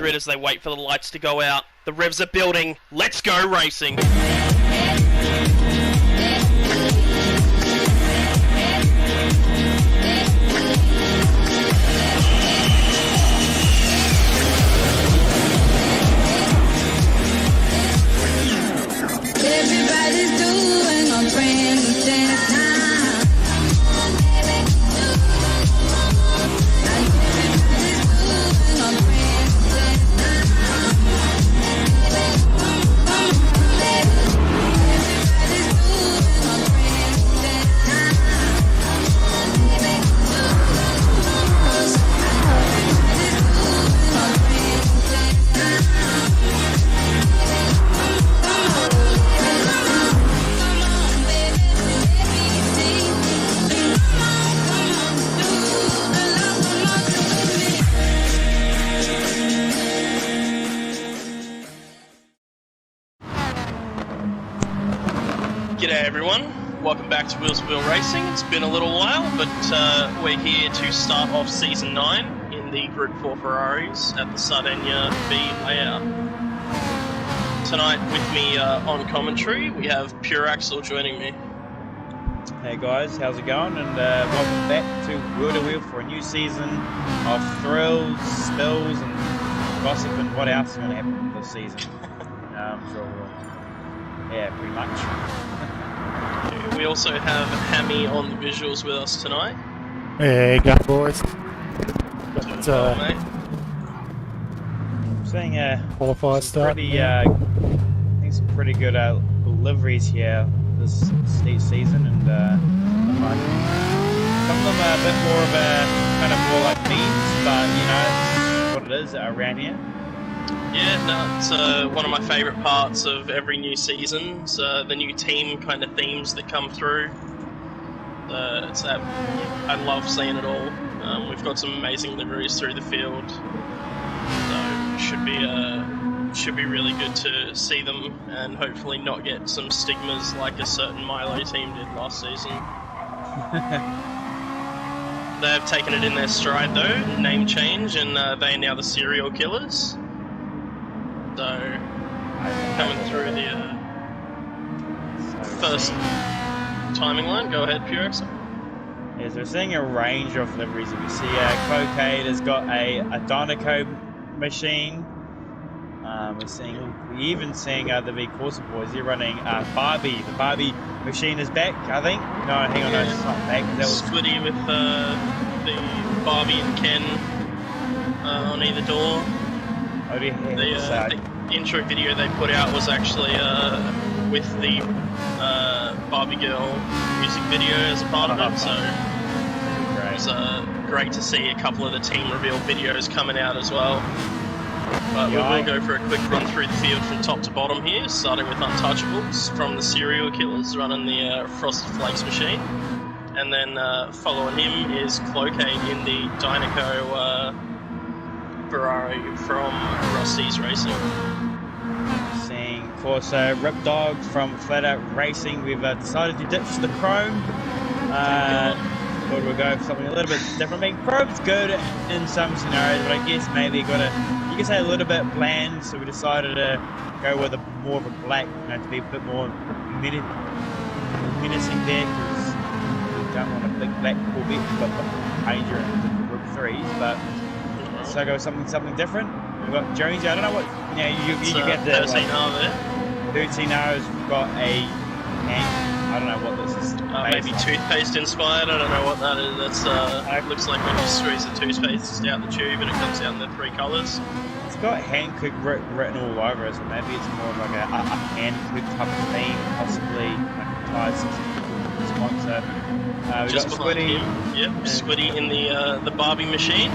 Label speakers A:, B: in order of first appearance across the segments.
A: grid as they wait for the lights to go out. The revs are building. Let's go racing.
B: Everybody's doing a brand new dance now.
A: G'day everyone, welcome back to Wheels of Wheel Racing. It's been a little while, but we're here to start off Season 9 in the Group 4 Ferraris at the Sardinia B layout. Tonight with me on commentary, we have Pure Axel joining me.
C: Hey guys, how's it going? And welcome back to W2W for a new season of thrills, spills, and gossip, and what else is going to happen this season. I'm sure we'll... Yeah, pretty much.
A: We also have Hammy on the visuals with us tonight.
D: Hey, go boys.
A: Mate.
C: I'm seeing
D: qualifier start.
C: pretty, I think some pretty good liveries here this season, and some of them are a bit more of a kind of more like memes, but you know, it's what it is around here.
A: Yeah, no, it's one of my favourite parts of every new season. So the new team kind of themes that come through. I love seeing it all. We've got some amazing liveries through the field, so should be really good to see them and hopefully not get some stigmas like a certain Milo team did last season. They have taken it in their stride though, name change, and they are now the Serial Killers. So, coming through the first timing line, go ahead, Pure Axel.
C: Yes, we're seeing a range of liveries. If you see, Clocade has got a Dynaco machine. We're even seeing the V Corsa boys. They're running Barbie. The Barbie machine is back, I think. No, hang on, no, it's not back. That was
A: Squiddy with the Barbie and Ken on either door. The intro video they put out was actually with the Barbie Girl music video as a part of it, so it was great to see a couple of the team reveal videos coming out as well. But we will go for a quick run through the field from top to bottom here, starting with Untouchables from the Serial Killers running the Frosted Flakes machine, and then following him is Clocade in the Dynaco Ferrari from Rusty's Racing.
C: seeing, of course, Rip Dog from Flat Out Racing. We've decided to ditch the Chrome. Thought we'd go for something a little bit different. I mean, Chrome's good in some scenarios, but I guess maybe you can say a little bit bland, so we decided to go with more of a black, to be a bit more menacing there, because we don't want a big black Corvette, but Ranger in the Group 3s, but so go with something different. We've got Jonesy, I don't know what, you get the
A: 13R there.
C: 13R's got a hang. I don't know what this is.
A: Maybe toothpaste inspired. I don't know what that is. That's looks like when you squeeze the toothpaste out the tube and it comes out in the three colours.
C: It's got Hankook written all over it, so maybe it's more of like a Hankook type of theme, possibly ties to sponsor. We've
A: Just
C: got
A: behind
C: Squiddy.
A: him. Yep, Squiddy in the Barbie machine.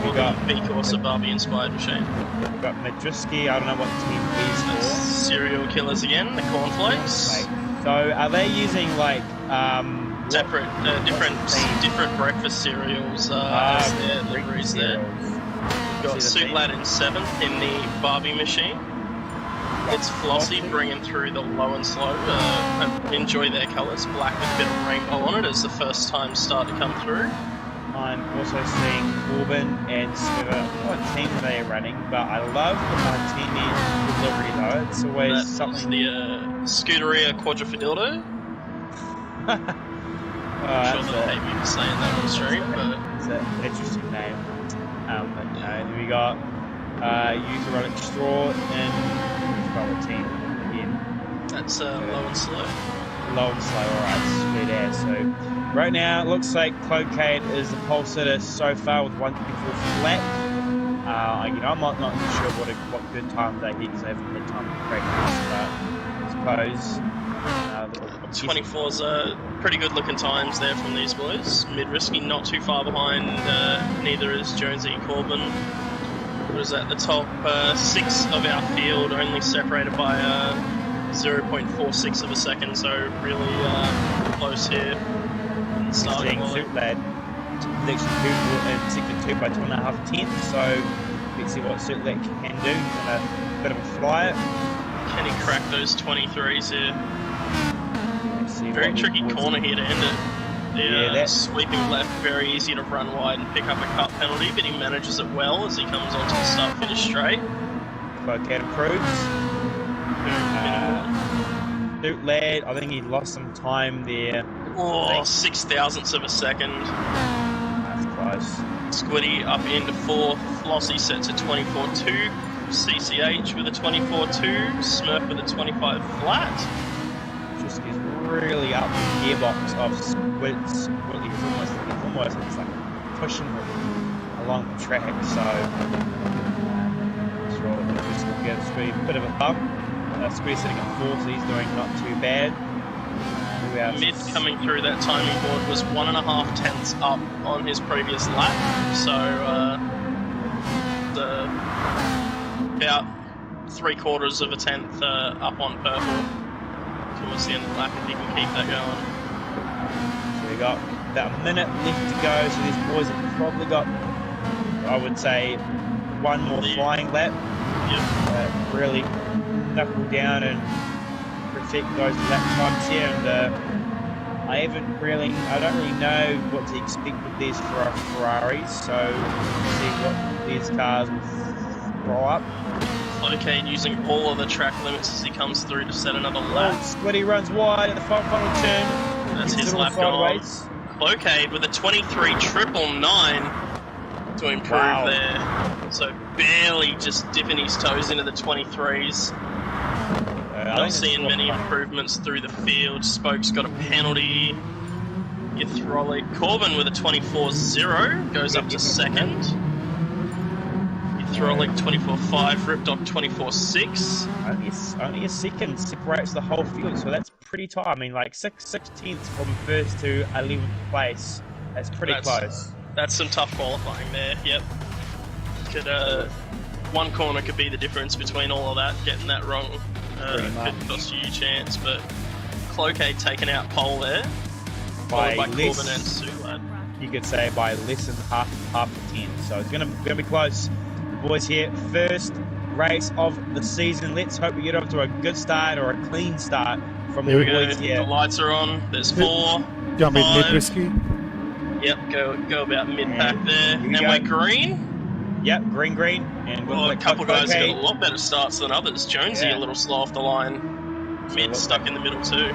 C: We've got
A: V-Corsa Barbie inspired machine.
C: We've got Madriski. I don't know what team he's for.
A: Serial Killers again, the cornflakes.
C: So are they using like
A: different breakfast cereals as their liveries there. We've got Suit Lad in 7th in the Barbie machine. It's Flossie bringing through the low and slow. I enjoy their colours, black with a bit of rainbow on it as the first time start to come through.
C: I'm also seeing Corbin and Smiver. What team are they running? But I love the Martini delivery though. It's always
A: That's
C: something.
A: the Scuderia Quadrifideldo. I'm sure they'll hate me for saying that on stream, but
C: it's an interesting name. But no, then we got User Running Straw and which team again?
A: That's low and slow.
C: Low and slow, alright, sweet ass. So right now it looks like Clocade is the pole sitter so far with 124 flat. I'm not sure what good time they hit because they haven't had time to practice, but I suppose
A: 24's pretty good looking times there from these boys. Mid-risky, not too far behind, neither is Jonesy and Corbin. What is that? The top 6 of our field only separated by 0.46 of a second, so really close here.
C: Starting Suit Lad next to sector 2 by 2.5 tenths, so let's see what Suit Lad can do. He's on a bit of a flyer.
A: Can he crack those 23s here? Very tricky corner here to end it. The sweeping left, very easy to run wide and pick up a cut penalty, but he manages it well as he comes onto the start finish straight.
C: Clocade improves. Suit Lad, I think he lost some time there.
A: Oh, 6,000ths of a second.
C: That's close.
A: Squiddy up into 4th. Flossie sets a 24.2. CCH with a 24.2. Smurf with a 25 flat.
C: Just is really up the gearbox of Squid's. He's almost it's like pushing him along the track. So just will get Squiddy a bit of a bump. Squiddy's sitting at 4th, so he's doing not too bad.
A: Mid coming through that timing board was 1.5 tenths up on his previous lap, so about 3/4 of a tenth up on purple towards the end of the lap if he can keep that going.
C: So we got about a minute left to go, so these boys have probably got, I would say, one more flying lap.
A: Yep.
C: Really knuckle down and protect those lap times here, and I don't really know what to expect with these Ferraris, so we'll see what these cars will throw up.
A: Clocade using all of the track limits as he comes through to set another lap.
C: Squiddy runs wide at the final turn.
A: That's his lap gone. Clocade with a 23.999 to improve there. So barely just dipping his toes into the 23s. Not seeing many improvements through the field. Spoke's got a penalty. Hydraulic. Corbin with a 24.0 goes up to 2nd. Hydraulic 24.5. Ripdog 24.6.
C: Only a second separates the whole field, so that's pretty tight. I mean, like 6 tenths from 1st to 11th place. That's pretty close.
A: That's some tough qualifying there. Yep. Could one corner could be the difference between all of that. Getting that wrong. Could cost you a chance, but Clocade taking out pole there, followed by Corbin and Sulad.
C: You could say by less than half a tenth, so it's gonna be close. The boys here, first race of the season. Let's hope we get off to a good start or a clean start from the boys here.
A: The lights are on. There's 4.
D: Jump in mid-risky.
A: Yep, go about mid-pack there. And we're green.
C: Yep, green. And
A: a couple of guys got a lot better starts than others. Jonesy a little slow off the line. Mid stuck in the middle too.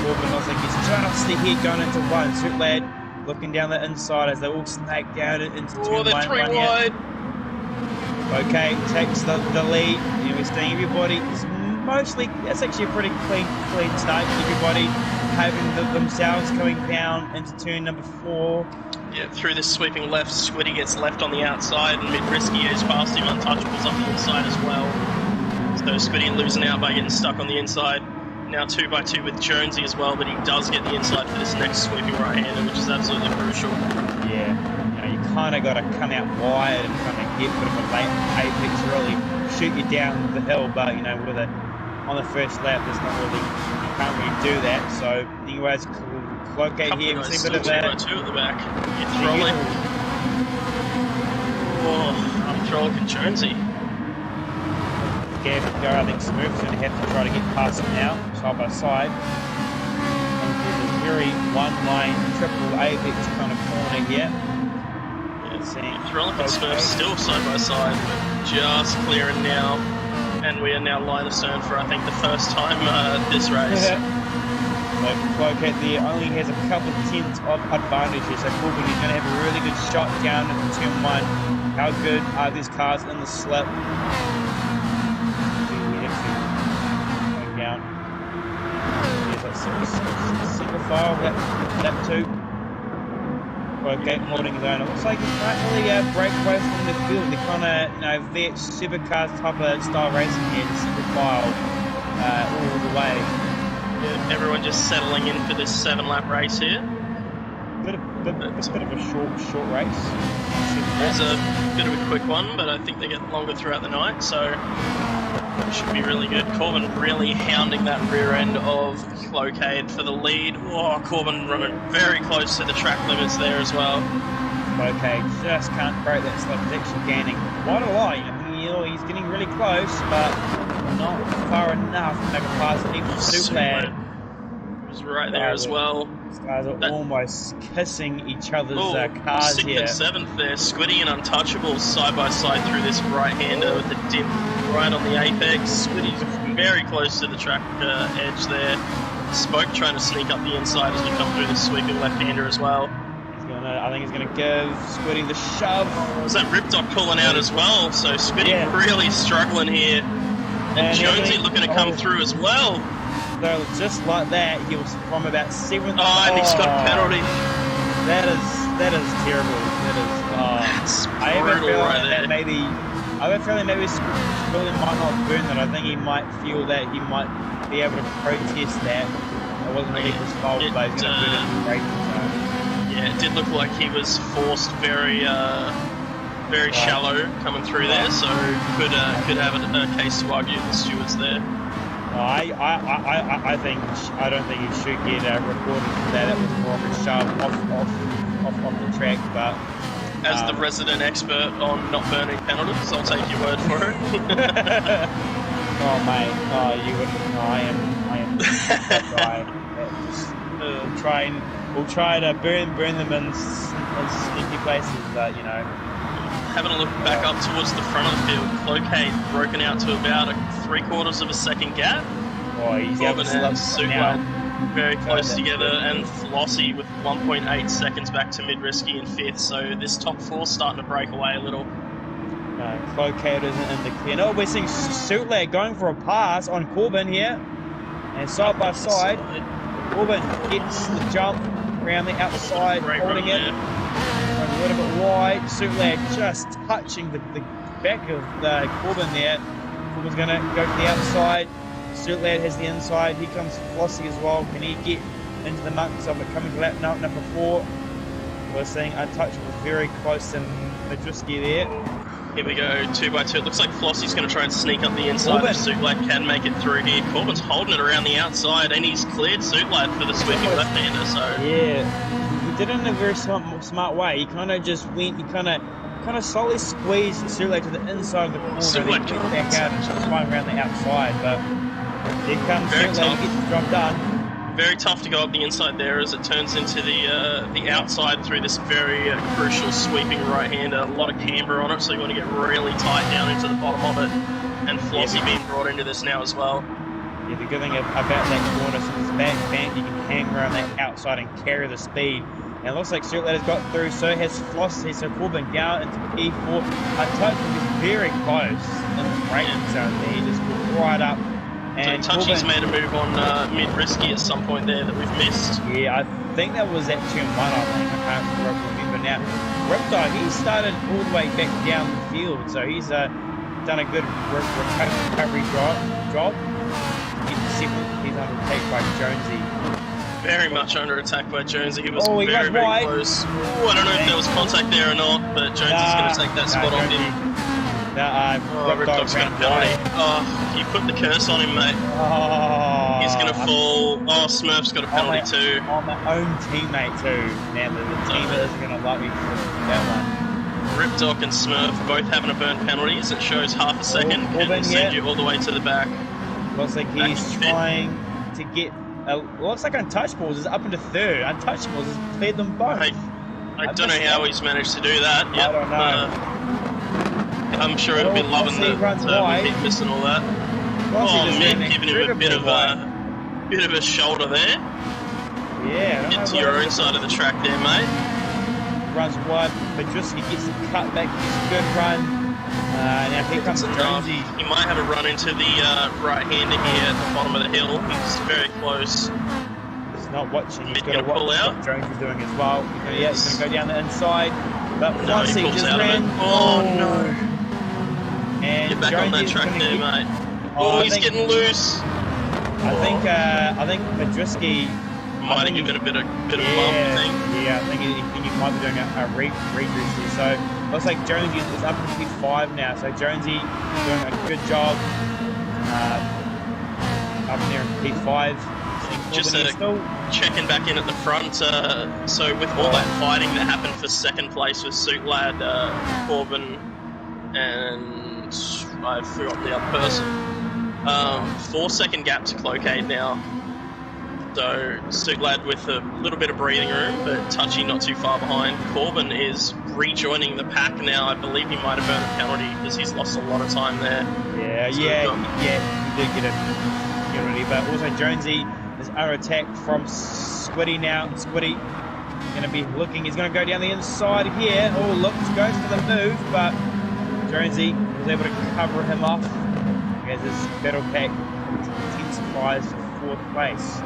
C: Corbin looks like he's just here going into 1. Suit Lad looking down the inside as they all snake down into 2.
A: Oh, they're 3 wide.
C: Okay, takes the lead. And we're seeing everybody is mostly, that's actually a pretty clean start. Everybody having themselves coming down into turn number 4.
A: Yeah, through this sweeping left, Squiddy gets left on the outside, and Mid-Risky is past him, Untouchables up the inside as well. So Squiddy losing out by getting stuck on the inside. Now 2x2 with Jonesy as well, but he does get the inside for this next sweeping right-hander, which is absolutely crucial.
C: Yeah, you kind of got to come out wide and kind of get a bit of a late apex, really shoot you down the hill, but on the first lap, you can't really do that. So, anyways, Clocade here, we see a bit of that.
A: 2 at the back. Hydraulic. Hydraulic and Jonesy.
C: I think Smurf's going to have to try to get past him now, side by side. There's a very one-line triple apex kind of corner here.
A: Threllick and Smurf still side by side, but just clearing now, and we are now line astern for I think the first time this race.
C: So Cloquet there only has a couple of tenths of advantage here, so Corbin is going to have a really good shot down into turn 1. How good are these cars in the slip? Going down. There's a single file, lap 2. Okay, holding his own. It looks like he can't really break away from the field. They're kind of, vet supercars type of style racing here, the single file all the way.
A: Yeah, everyone just settling in for this 7-lap race here.
C: It's a bit of a short race.
A: It's a bit of a quick one, but I think they get longer throughout the night, so it should be really good. Corbin really hounding that rear end of Cloquet for the lead. Oh, Corbin running very close to the track limits there as well.
C: Cloquet just can't break that slip. He's actually gaining quite a lot. He's getting really close, but not far enough to make a pass. And even Suplad
A: was right there as well.
C: These guys are almost kissing each other's cars
A: 6th
C: here.
A: and 7th there. Squiddy and Untouchables side by side through this right-hander with the dip right on the apex. Squiddy's very close to the track edge there. Spoke trying to sneak up the inside as we come through this sweeping left-hander as well.
C: I think he's going to give Squiddy the shove.
A: Was that Ripdoc pulling out as well? So Squiddy really struggling here. And Jonesy looking to come through as well.
C: So just like that, he was from about 7th.
A: Oh, and he's got a penalty.
C: That is terrible. That is. I have a feeling that maybe Squiddy might not burn that. I think he might feel that he might be able to protest that. It wasn't really his fault, but he's going to burn it in the racing zone.
A: Yeah, it did look like he was forced very shallow coming through there, so could have a case to argue the stewards there.
C: I don't think he should get recorded for that. It was more of a shove off the track, but
A: as the resident expert on not burning penalties, I'll take your word for it.
C: Oh mate, you wouldn't. No, I am We'll try to burn them in sneaky places, but
A: Having a look back up towards the front of the field, Cloquet broken out to about a 3/4 of a second gap.
C: Oh, he's
A: Corbin and Suplad very close together, and Flossie with 1.8 seconds back to mid-risky in 5th, so this top 4 starting to break away a little.
C: Cloquet isn't in the clear. No, we're seeing Suplad going for a pass on Corbin here, and side by side, Corbin gets the jump around the outside, holding it. A little bit wide. Suplad just touching the back of Corbin there. Corbin's going to go to the outside. Suplad has the inside. Here comes Flossie as well. Can he get into the muck? So we're coming to lap number 4. We're seeing Untouchable very close to Madriski there.
A: Here we go, 2x2. It looks like Flossie's going to try and sneak up the inside if Suplad can make it through here. Corbin's holding it around the outside, and he's cleared Suplad for the sweeping left-hander. So
C: yeah, he did it in a very smart way. He kind of just went, he kind of slowly squeezed Suplad to the inside of the corner. Then he went back out and just flying around the outside. But here comes Suplad to get the job done.
A: Very tough to go up the inside there as it turns into the outside through this very crucial sweeping right-hander. A lot of camber on it, so you want to get really tight down into the bottom of it. And Flossie being brought into this now as well.
C: Yeah, the good thing about that corner, since it's back bent, you can hang around that outside and carry the speed. And it looks like Suplad has got through, so has Flossie, so Corbin down into P4. Untouchable is very close in the braking zone there. He just got right up.
A: And so Touchy's made a move on mid-risky at some point there that we've missed.
C: Yeah, I think that was at turn 1, I can't remember now. Ripdog, he started all the way back down the field, so he's done a good recovery job. He's under attack by Jonesy.
A: Very much under attack by Jonesy. He was very close. Ooh, I don't know if there was contact there or not, but Jonesy's going to take that spot off him.
C: Ripdog's
A: got a penalty. Oh, you put the curse on him, mate.
C: Oh,
A: he's going to fall. Oh, Smurf's got a penalty too.
C: On my own teammate too. Now the team isn't going to like me for that one.
A: Ripdog and Smurf both having to burn penalties. It shows half a second can send you all the way to the back.
C: Looks like he's trying to get. Looks like Untouchables is up into 3rd. Untouchables has cleared them both.
A: I I don't know how he's managed to do that. Yep.
C: I don't know.
A: I'm sure he'll be loving the hit miss and all that. Mid giving him a bit of a shoulder there.
C: Yeah.
A: Get to your own side of the track there, mate.
C: Runs wide, Madruski gets the cut back, gets a good run. Now here comes Jonesy.
A: He might have a run into the right-hander here at the bottom of the hill. He's very close.
C: He's not watching. He's got to watch what Jonesy's doing as well. He's going to go down the inside. But once he just ran.
A: Oh no!
C: And
A: get back on that track there, mate. Oh, he's getting loose.
C: I think Madruski
A: might have given a bit of bump, I think.
C: Yeah, I think he might be doing a redress here. So looks like Jonesy is up in P5 now. So Jonesy doing a good job up there in P5.
A: Just checking back in at the front. So with all that fighting that happened for second place with Suit Lad, Corbin, and I forgot the other person. 4-second gap to Cloquet now. So Suit Lad with a little bit of breathing room, but Touchy not too far behind. Corbin is rejoining the pack now. I believe he might have earned a penalty because he's lost a lot of time there.
C: Yeah, he did get a penalty. But also Jonesy is under attack from Squiddy now. Squiddy going to be looking. He's going to go down the inside here. Oh, look, goes for the move, but Jonesy was able to cover him off as his battle pack intensifies to 4th place.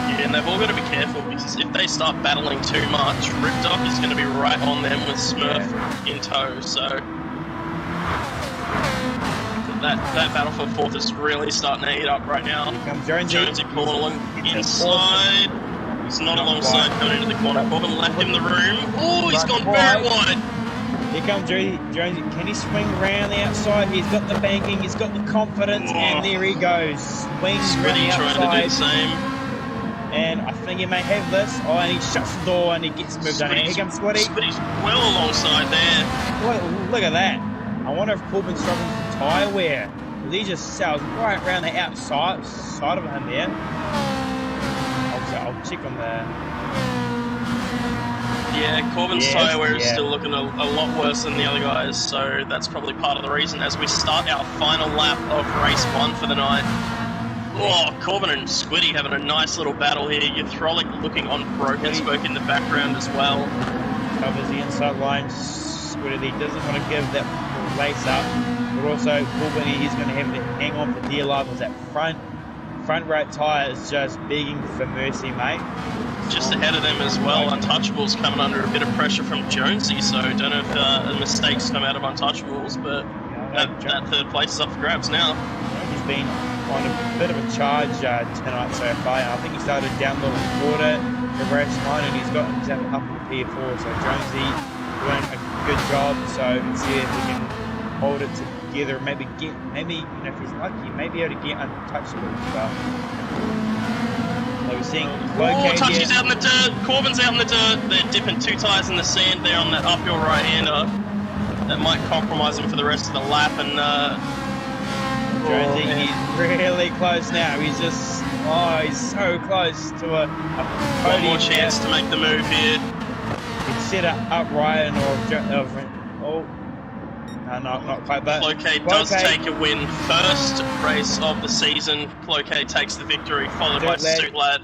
A: Yeah, and they've all got to be careful because if they start battling too much, Ripdoc is going to be right on them with Smurf in tow. So that battle for 4th is really starting to heat up right now.
C: Here comes Jonesy
A: pulling along inside. He's not alongside coming into the corner. Corbin left him the room. Oh, he's gone very wide.
C: Here comes Jonesy. Can he swing around the outside? He's got the banking, he's got the confidence, and there he goes. Swings around the outside.
A: Trying to do the same.
C: And I think he may have this. Oh, and he shuts the door and he gets moved on. Here comes Squiddy.
A: Squiddy's well alongside there.
C: Look at that. I wonder if Corbin's struggling for tyre wear. He just sails right around the outside of him there. I'll check on the...
A: Yeah, Corbin's tyre wear is still looking a lot worse than the other guys, so that's probably part of the reason as we start our final lap of race 1 for the night. Oh, Corbin and Squiddy having a nice little battle here. Yathrolic looking on broken spoke in the background as well.
C: Covers the inside line. Squiddy doesn't want to give that race up, but also Corbin, he's going to have to hang on for dear life as that front right tyre is just begging for mercy, mate.
A: Just ahead of them as well, Untouchables coming under a bit of pressure from Jonesy, so I don't know if the mistakes come out of Untouchables, but that 3rd place is up for grabs now.
C: He's been on a bit of a charge tonight so far. I think he started down the water the race 1 and he's got himself up in the P4, so Jonesy doing a good job, so let's see if he can hold it together, maybe if he's lucky, maybe able to get Untouchables, but... We're seeing
A: Touchy's out in the dirt, Corbin's out in the dirt, they're dipping 2 tyres in the sand there on that uphill right-hander. That might compromise him for the rest of the lap, and
C: Jonesy, he's really close now, he's so close to a
A: one more chance to make the move here.
C: He's set up Ryan not quite, but
A: Cloquet does take a win. First race of the season, Cloquet takes the victory, followed by Suit Lad.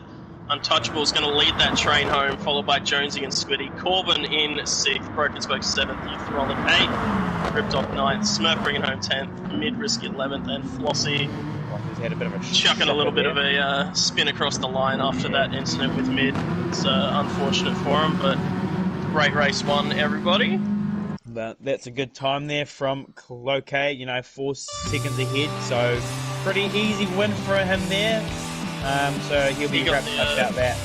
A: Untouchable's going to lead that train home, followed by Jonesy and Squiddy. Corbin in 6th, Broken Spoke 7th, Yathrolic 8th, Ripdoc 9th, Smurf bringing home 10th, Mid-Risky 11th, and Flossie
C: had a bit of a
A: chucking a little bit of a spin across the line after that incident with Mid. It's unfortunate for him, but great race 1, everybody.
C: But that's a good time there from Cloquet, 4 seconds ahead, so pretty easy win for him there. So he'll be wrapped up about that.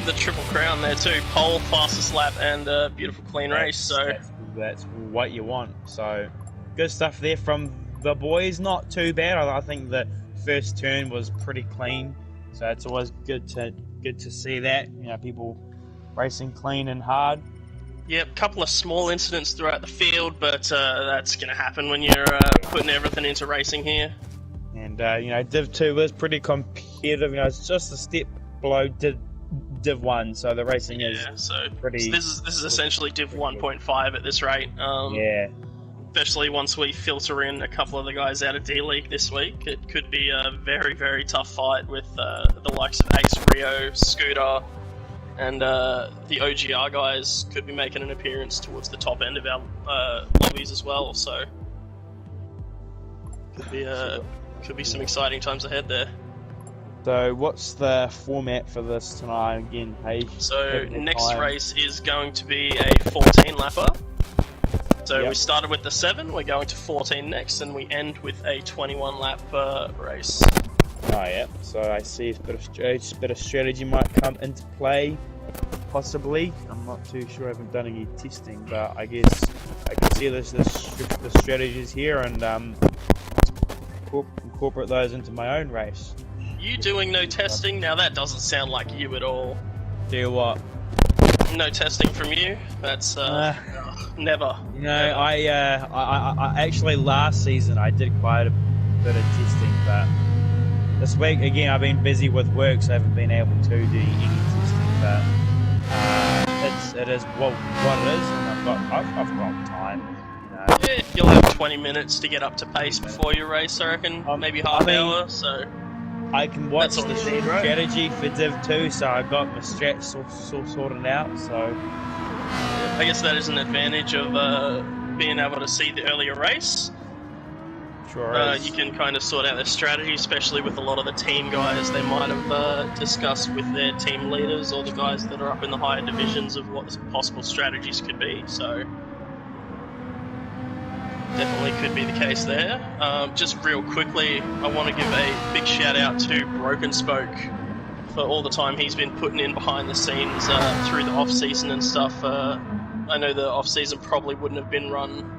A: The triple crown there too, pole, fastest lap, and a beautiful clean race. So
C: that's what you want. So good stuff there from the boys. Not too bad. I think the first turn was pretty clean, so it's always good to see that. People racing clean and hard.
A: Yep, couple of small incidents throughout the field, but that's going to happen when you're putting everything into racing here. And
C: Div 2 was pretty competitive. It's just a step below Div 1, so the racing is pretty.
A: So this is essentially Div 1.5 at this rate.
C: Yeah.
A: Especially once we filter in a couple of the guys out of D League this week, it could be a very, very tough fight with the likes of Ace, Rio, Scooter, and the OGR guys could be making an appearance towards the top end of our lobbies as well. So could be some exciting times ahead there.
C: So what's the format for this tonight again, Paige?
A: So next race is going to be a 14 lapper. So we started with the 7, we're going to 14 next, and we end with a 21 lap race.
C: Oh yeah, so I see a bit of strategy might come into play, possibly. I'm not too sure, I haven't done any testing, but I guess I can see the strategies here and incorporate those into my own race.
A: You doing no testing? Now that doesn't sound like you at all.
C: Do what?
A: No testing from you? That's never.
C: You know, never. I actually last season I did quite a bit of testing, but this week again I've been busy with work, so I haven't been able to do any testing. But it is what it is, and I've got time.
A: Yeah, you'll have 20 minutes to get up to pace before your race, I reckon. Maybe half hour. So
C: I can watch the
A: need, right?
C: strategy for Div 2, so I got my strats sorted out. So
A: I guess that is an advantage of being able to see the earlier race.
C: Sure is.
A: You can kind of sort out their strategy, especially with a lot of the team guys. They might have discussed with their team leaders or the guys that are up in the higher divisions of what the possible strategies could be. So definitely could be the case there. Just real quickly, I want to give a big shout out to Broken Spoke for all the time he's been putting in behind the scenes through the off season and stuff. I know the off season probably wouldn't have been run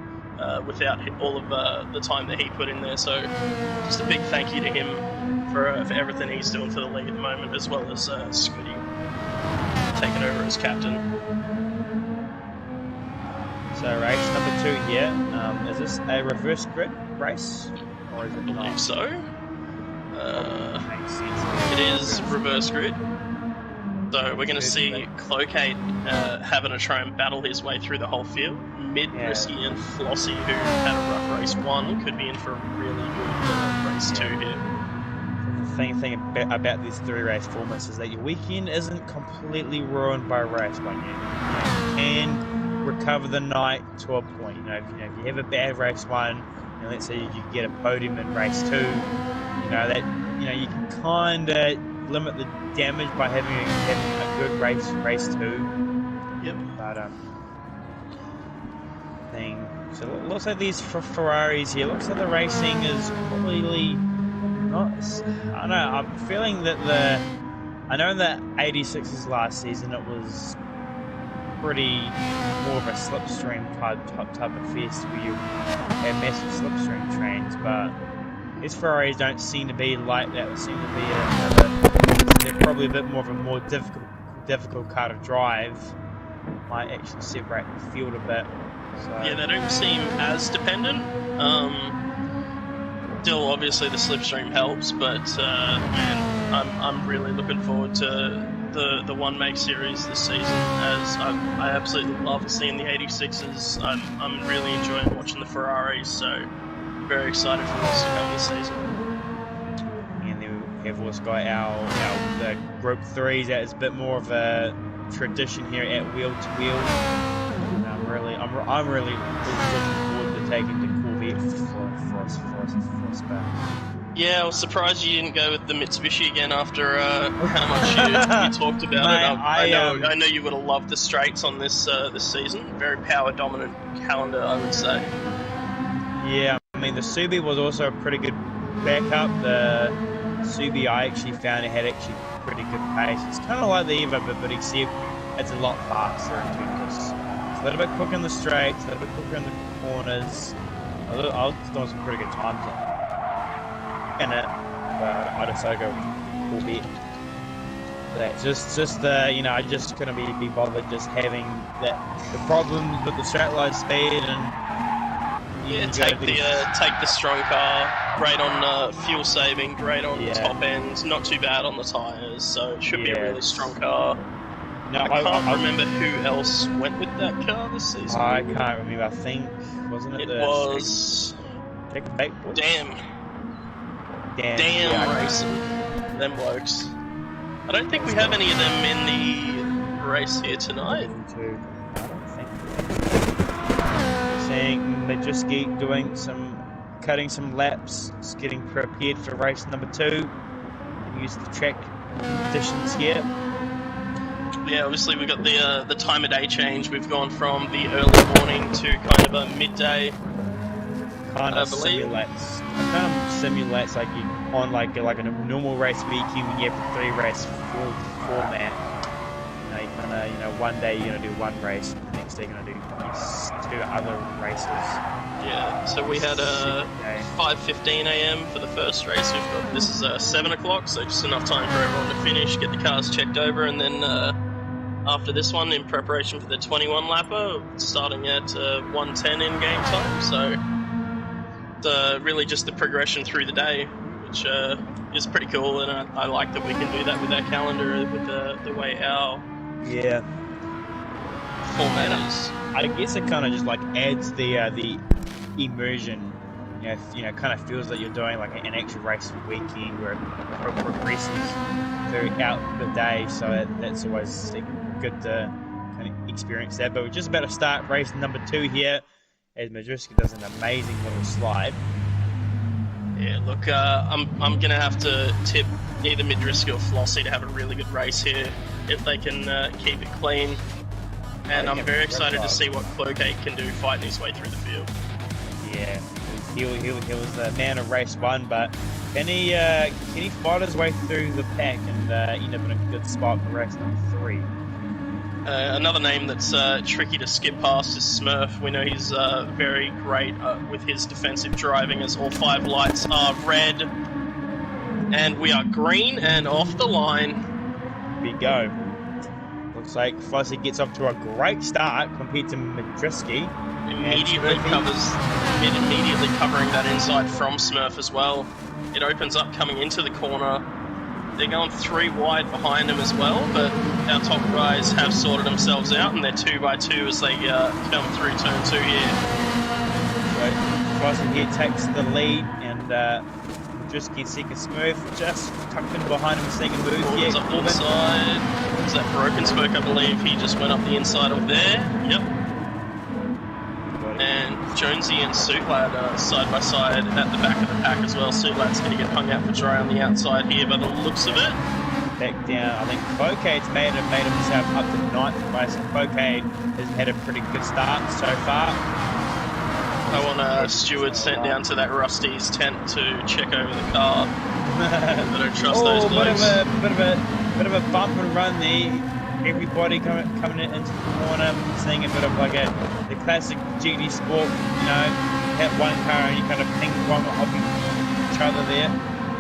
A: without all of the time that he put in there. So just a big thank you to him for everything he's doing for the league at the moment, as well as Scooty taking over as captain.
C: So race number 2 here. Is this a reverse grid race? Or is it not?
A: I believe so. It is reverse grid. So we're going to see Clocate having to try and battle his way through the whole field. Risky and Flossie, who had a rough race 1, could be in for a really good race 2 here.
C: The thing about these 3 race formats is that your weekend isn't completely ruined by race 1 yet. You can recover the night to a point. You know, if you have a bad race 1, and let's say you get a podium in race 2, you can kind of limit the damage by having a good race 2.
A: Yep.
C: But so it looks like these Ferraris here. Looks like the racing is completely not. I don't know. I'm feeling that I know that 86's last season it was pretty more of a slipstream type of fest where you had massive slipstream trains, but these Ferraris don't seem to be like that. They seem to be they're probably a bit more of a more difficult car to drive. Might actually separate the field a bit. So.
A: Yeah, they don't seem as dependent. Still, obviously, the slipstream helps, but man, I'm really looking forward to the one make series this season. As I absolutely love seeing the 86s. I'm really enjoying watching the Ferraris. So very excited for what's to come this season.
C: And then we have also got the Group 3s. That is a bit more of a tradition here at Wheel to Wheel. I'm really looking forward to taking the Corvette for us back.
A: Yeah, I was surprised you didn't go with the Mitsubishi again after how much you talked about it. I know you would have loved the straights on this season. Very power dominant calendar, I would say.
C: Yeah, I mean the Subi was also a pretty good backup. The Subi I actually found it had actually pretty good pace. It's kind of like the Evo, but except it's a lot faster in terms of a little bit quicker in the straights, a little bit quicker in the corners. I was doing some pretty good times in it, but I decided to go with Corvette. That's just I just couldn't be bothered just having the problems with the straight line speed and
A: Yeah, take the strong car. Great on fuel saving. Great on top end. Not too bad on the tires. So it should be a really strong car. No, I can't remember who else went with that car this season.
C: I can't remember. I think wasn't it?
A: It was. Damn racing. Them blokes. I don't think we have any of them in the race here tonight.
C: I don't think. Seeing Majewski doing cutting some laps, just getting prepared for race number 2. Use the track conditions here.
A: Yeah, obviously we've got the time of day change. We've gone from the early morning to kind of a midday.
C: Kind of simulates like you on like a normal race weekend when you have a 3-race format. You know, one day you're gonna do one race, the next day you're gonna do 2 other races.
A: Yeah. So we had 5:15 a.m. for the first race. This is 7 o'clock, so just enough time for everyone to finish, get the cars checked over, and then after this one, in preparation for the 21 lapper, starting at 1:10 in game time. So. Really just the progression through the day, which is pretty cool, and I like that we can do that with our calendar, with the way our format is.
C: I guess it kind of just like adds the immersion. You know, kind of feels like you're doing like an actual race weekend where it progresses throughout the day. So that's always good to kind of experience that. But we're just about to start race number 2 here, as Majewski does an amazing little slide.
A: Yeah, look, I'm gonna have to tip either Majewski or Flossie to have a really good race here if they can keep it clean. And I'm very excited to see what Clocate can do fighting his way through the field.
C: Yeah, he was the man of race 1, but can he fight his way through the pack and end up in a good spot for race number 3?
A: Another name that's tricky to skip past is Smurf. We know he's very great with his defensive driving, as all 5 lights are red. And we are green and off the line.
C: Here we go. Looks like Flossie gets off to a great start compared to Majewski.
A: Immediately covering that inside from Smurf as well. It opens up coming into the corner. They're going 3 wide behind him as well, but our top guys have sorted themselves out, and they're 2 by 2 as they come through turn 2 here.
C: Right, Flossie here takes the lead, and Majewski second. Smurf just tucked in behind him, second move.
A: It's up the side. Is that Broken Smoke, I believe? He just went up the inside of there. Yep. And Jonesy and Suitlad are side by side at the back of the pack as well. Suitlad's going to get hung out for dry on the outside here by the looks of it.
C: Back down. I think Clocade's made himself up to 9th place. Clocade has had a pretty good start so far.
A: I want a steward sent down to that Rusty's tent to check over the car. I don't trust those blokes.
C: Bit of a bump and run there. Everybody coming into the corner, seeing a bit of like the classic GT Sport, you know, hit one car and you kind of ping pong off each other there.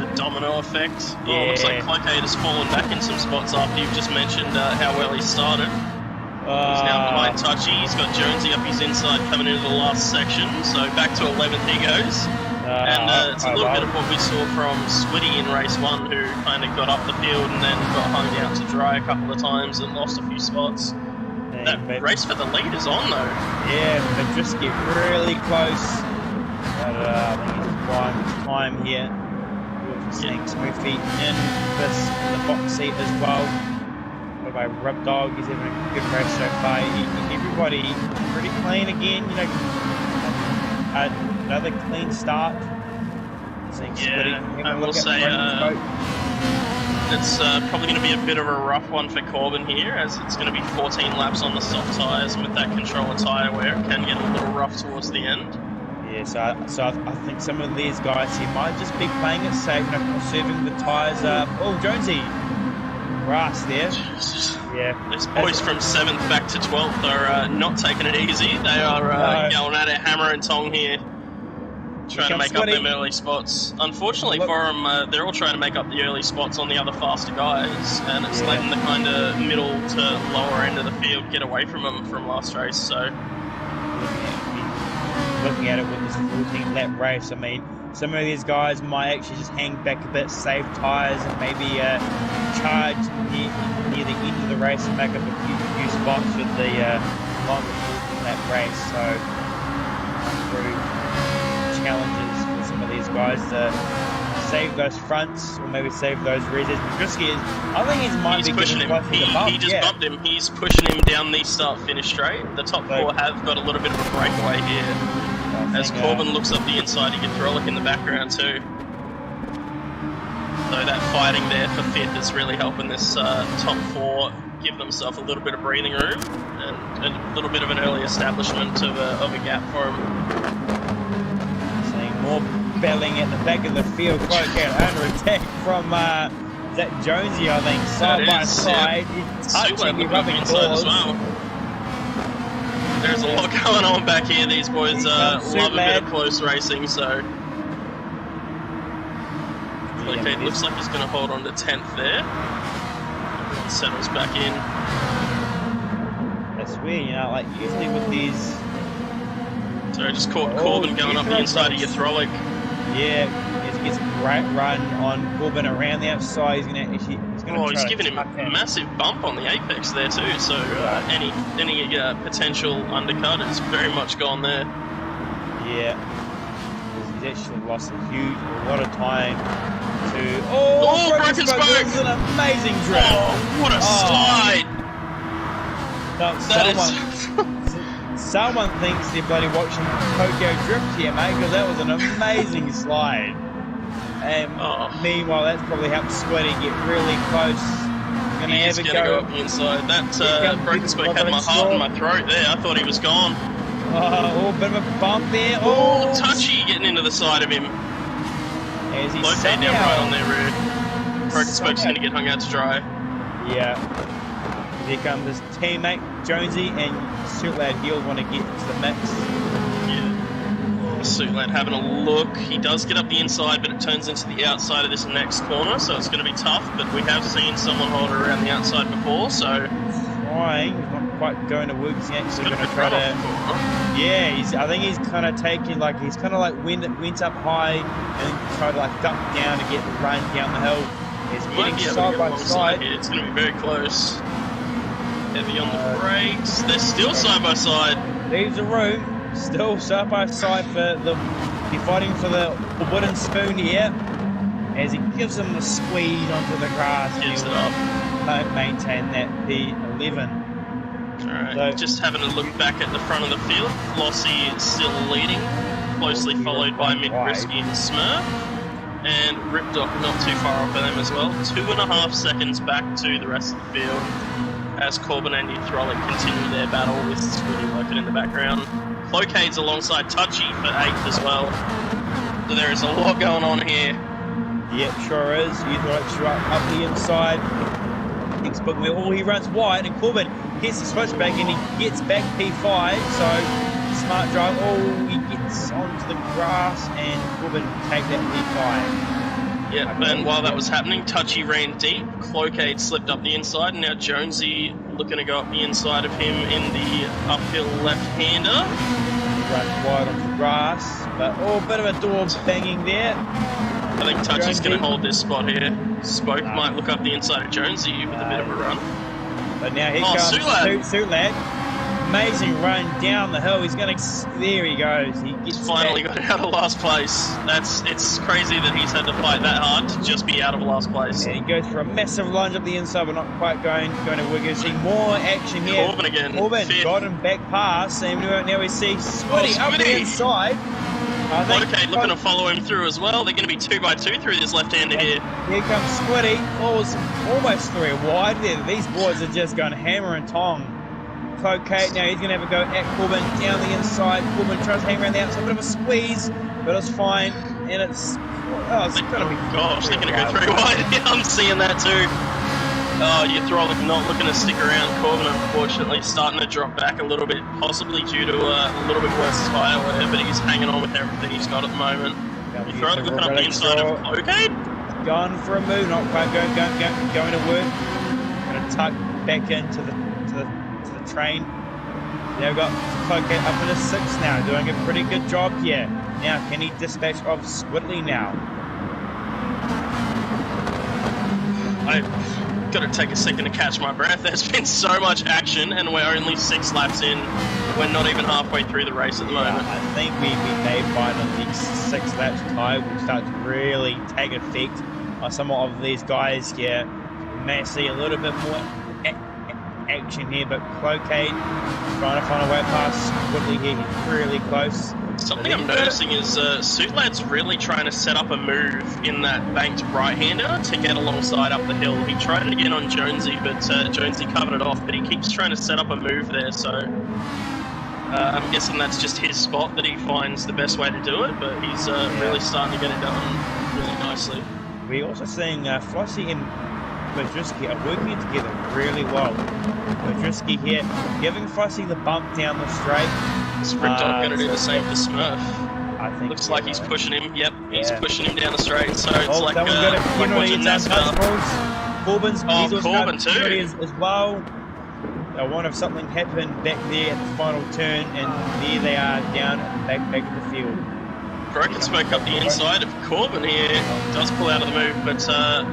A: The domino effect. Yeah. Oh, looks like Clocate has fallen back in some spots after you've just mentioned how well he started. He's now behind Touchy. He's got Jonesy up his inside coming into the last section, so back to 11th he goes. And it's a little bit of what we saw from Squiddy in race 1, who kind of got up the field and then got hung out to dry a couple of times and lost a few spots. That race for the lead is on though.
C: Yeah, but just get really close. But I think he's buying time here. We're seeing Smoothy in the box seat as well. What about Rub Dog? He's having a good race so far. Everybody pretty clean again, you know. Another clean start.
A: I will say it's probably going to be a bit of a rough one for Corbin here, as it's going to be 14 laps on the soft tyres, and with that controller tyre where it can get a little rough towards the end.
C: Yeah, so I think some of these guys here might just be playing it safe, you know, conserving the tyres up. Oh, Jonesy! Grass there. Yeah.
A: These boys from 7th back to 12th are not taking it easy. They are going at it hammer and tong here, trying to make up them early spots. Unfortunately for them, they're all trying to make up the early spots on the other faster guys, and it's letting the kind of middle to lower end of the field get away from them from last race. So
C: looking at it with this 14 lap race, I mean, some of these guys might actually just hang back a bit, save tyres, and maybe charge near the end of the race and make up a few spots with the longer 14 lap race. So, through challenges for some of these guys to save those fronts or maybe save those rears. I think he's
A: pushing him. He just bumped him. He's pushing him down the start-finish straight. The top four have got a little bit of a breakaway here. As Corbin looks up the inside, you get Throlic in the background too. So that fighting there for fifth is really helping this top four give themselves a little bit of breathing room and a little bit of an early establishment of a gap for him.
C: Seeing more battling at the back of the field, quite under attack from is that Jonesy, I think, side by side. He's touching, he's rubbing doors. As well.
A: There's a lot going on back here. These boys love a bit of close racing, so okay, it looks like he's going to hold on to 10th there. Settles back in.
C: That's weird, you know, like usually with these.
A: So I just caught Corbin going up the inside of your Throlic.
C: Yeah, he gets a great run on Corbin around the outside. He's going to
A: he's giving him a massive bump on the apex there too. So any potential undercut is very much gone there.
C: Yeah, he's actually lost a lot of time to.
A: Broken spoke!
C: This is an amazing drift.
A: Oh, what a slide!
C: Someone thinks they're bloody watching Tokyo Drift here, mate, because that was an amazing slide. And meanwhile, that's probably helped Squiddy get really close.
A: He's going to go up the inside. That broken spoke had my heart in my throat there. I thought he was gone.
C: Bit of a bump there.
A: Touchy getting into the side of him. Locate down right on their rear. Broken spoke's going to get hung out to dry.
C: Yeah. Here comes his teammate Jonesy and Suitlad. He'll want to get into the mix.
A: Yeah. Suitlad having a look. He does get up the inside, but it turns into the outside of this next corner, so it's going to be tough. But we have seen someone hold it around the outside before, so.
C: Trying. He's not quite going to work. He's actually going to try to. Yeah, I think he's kind of taking, he's kind of went up high and then try to duck down to get the run down the hill. He's getting side by side.
A: It's going to be very close. Heavy on the brakes. They're still side by side.
C: Leaves the room. Still side by side for He's fighting for the wooden spoon here. As he gives him the squeeze onto the grass.
A: Gives it up.
C: Maintain that P11.
A: Alright, so, just having a look back at the front of the field. Flossie is still leading. Closely followed by Midbrisky and Smurf. And Ripdoc not too far off of them as well. 2.5 seconds back to the rest of the field. As Corbin and Throlic continue their battle with Squiddy working in the background. Clocade's alongside Touchy for 8th as well. So there is a lot going on here.
C: Yep, sure is. Throllic's right up the inside. He runs wide and Corbin hits the switchback and he gets back P5. So smart drive. He gets onto the grass and Corbin take that P5.
A: Yeah, and while that was happening, Touchy ran deep, Cloakade slipped up the inside, and now Jonesy looking to go up the inside of him in the uphill left-hander.
C: Runs wide on the grass, but bit of a door banging there.
A: I think Touchy's going to hold this spot here. Spoke might look up the inside of Jonesy with a bit of a run.
C: But now here comes Suitlad. Amazing run down the hill. He's going to. There he goes. He gets
A: finally got out of last place. It's crazy that he's had to fight that hard to just be out of last place.
C: And he goes for a massive lunge up the inside, but not quite going to work. You see more action here.
A: Corbin again.
C: Corbin got him back past, and now we see Squiddy up the inside.
A: Cloakade looking to follow him through as well. They're going to be 2x2 through this left-hander here.
C: Here comes Squiddy. Almost 3 wide there. These boys are just going hammer and tong. Cloakade now, he's going to have a go at Corbin down the inside. Corbin tries to hang around the outside, a bit of a squeeze, but it's fine. And it's going to be.
A: Gosh, they're going to go 3 wide. Yeah, I'm seeing that too. Your Throlic not looking to stick around. Corbin, unfortunately, starting to drop back a little bit, possibly due to a little bit worse tyre or whatever, but he's hanging on with everything he's got at the moment. Your Throlic looking up the inside of Cloakade.
C: Going for a move, not quite going to work. Going to tuck back into the train. Now we've got Cloquet up in a 6 now, doing a pretty good job here. Now, can he dispatch of Squiddly now?
A: I've got to take a second to catch my breath. There's been so much action, and we're only 6 laps in. We're not even halfway through the race at the moment.
C: I think we may find on the 6 laps time will start to really take effect on some of these guys here. We may see a little bit more action here, but Cloquet trying to find a way past Woodley here. He's really close.
A: Something I'm noticing is Suitlad's really trying to set up a move in that banked right-hander to get alongside up the hill. He tried it again on Jonesy, but Jonesy covered it off, but he keeps trying to set up a move there, so I'm guessing that's just his spot that he finds the best way to do it, but he's really starting to get it done really nicely.
C: We're also seeing Flossie and Madriski are working together really well. Madriski here giving Flossie the bump down the straight.
A: Is Ripdog going to do the same for Smurf?
C: I think
A: looks like he's pushing him. Yep, he's pushing him down the straight. So it's like watching NASCAR.
C: Corbin's
A: Corbin too
C: as well. I wonder if something happened back there at the final turn, and there they are down back of the field.
A: Broken smoke up the inside of Corbin here. Does pull out of the move, but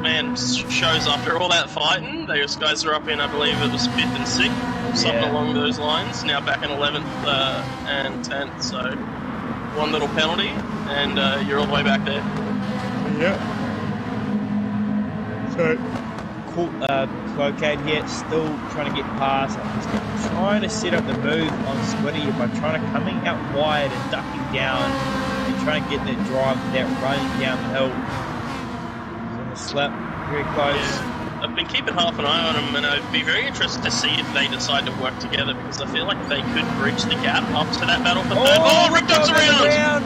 A: man, shows after all that fighting, those guys are up in, I believe it was 5th and 6th, something along those lines. Now back in 11th and 10th, so one little penalty, and you're all the way back there.
C: Yep. So, Cloquet here, still trying to get past. He's trying to set up the move on Squiddy by trying to coming out wide and ducking down. Trying to get that drive, that run down the hill. He's on the slip, very close.
A: Yeah. I've been keeping half an eye on him, and I'd be very interested to see if they decide to work together, because I feel like they could bridge the gap up to that battle for third. Oh, Ripdog's around!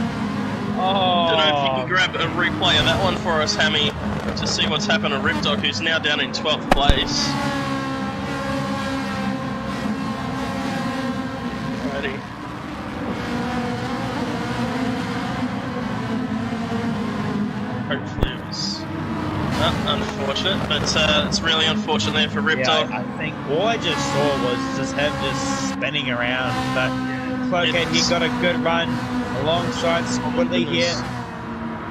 C: Oh.
A: Don't know if you can grab a replay of that one for us, Hammy, to see what's happened to Ripdog, who's now down in 12th place. Alrighty. Hopefully it was unfortunate, but it's really unfortunate there for Ripdog.
C: Yeah, I think all I just saw was just him just spinning around, but Cloquet, he got a good run alongside Squidly here.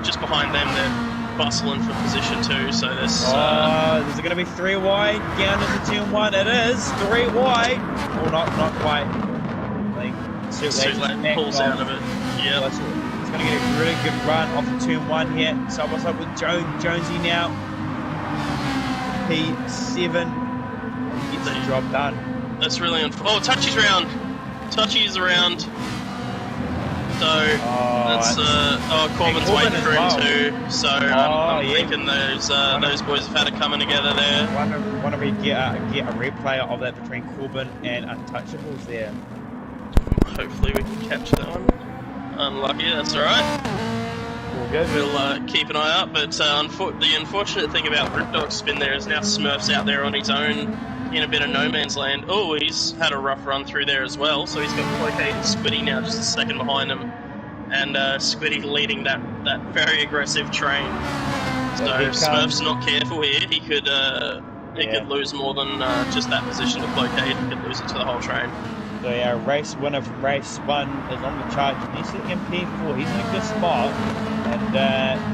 A: Just behind them, they're bustling for position too, so there's...
C: there's going to be 3 wide, down into turn 1, it is, 3 wide, well not quite, I think
A: Suitland pulls out of it, yeah.
C: Going to get a really good run off of turn 1 here. Side by side with Jonesy now. P7 gets the job done.
A: That's really Touchy's round. Touchy's around. So that's Corbin's waiting for him too. So I'm thinking those boys have had it coming together there.
C: Wonder if we get a replay of that between Corbin and Untouchables there.
A: Hopefully we can capture that one. Unlucky, that's alright.
C: All good.
A: We'll keep an eye out, but the unfortunate thing about Ripdog's spin there is now Smurf's out there on his own in a bit of no man's land. Oh, he's had a rough run through there as well, so he's got Cloquet and Squiddy now just a second behind him, and Squiddy leading that very aggressive train. So if Smurf's not careful here, he could lose more than just that position to Cloquet. He could lose it to the whole train.
C: So our race winner from race 1 is on the charge. He's sitting in P4. He's in a good spot. And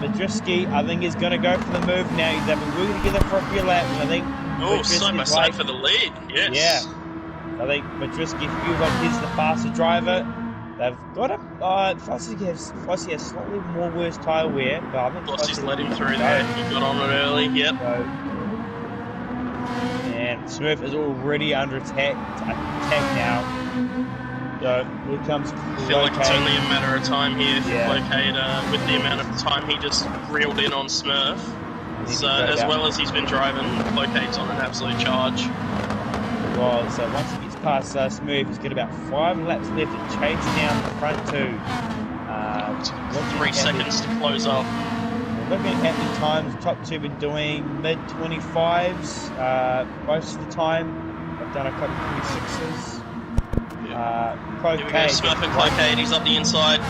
C: Madriski, I think, is going to go for the move now. He's having really together for a few laps. I think.
A: Side by side for the lead. Yes.
C: Yeah. I think Madriski feels like he's the faster driver. They've got him. Flossie has slightly more worse tyre wear, but I think
A: Flossie's let him through there. He got on it early. Yep.
C: And Smurf is already under attack now. So here comes
A: I feel like it's only a matter of time here for Cloquet with the amount of time he just reeled in on Smurf. So as well as he's been driving, Cloquet's on an absolute charge.
C: Well, so once he gets past Smurf, he's got about 5 laps left to chase down the front 2.
A: 3 seconds to close up.
C: Looking at the times, top 2 been doing mid-25s most of the time. I've done a couple of 26s.
A: Here we go, Smurf and Cloquet, he's up the inside.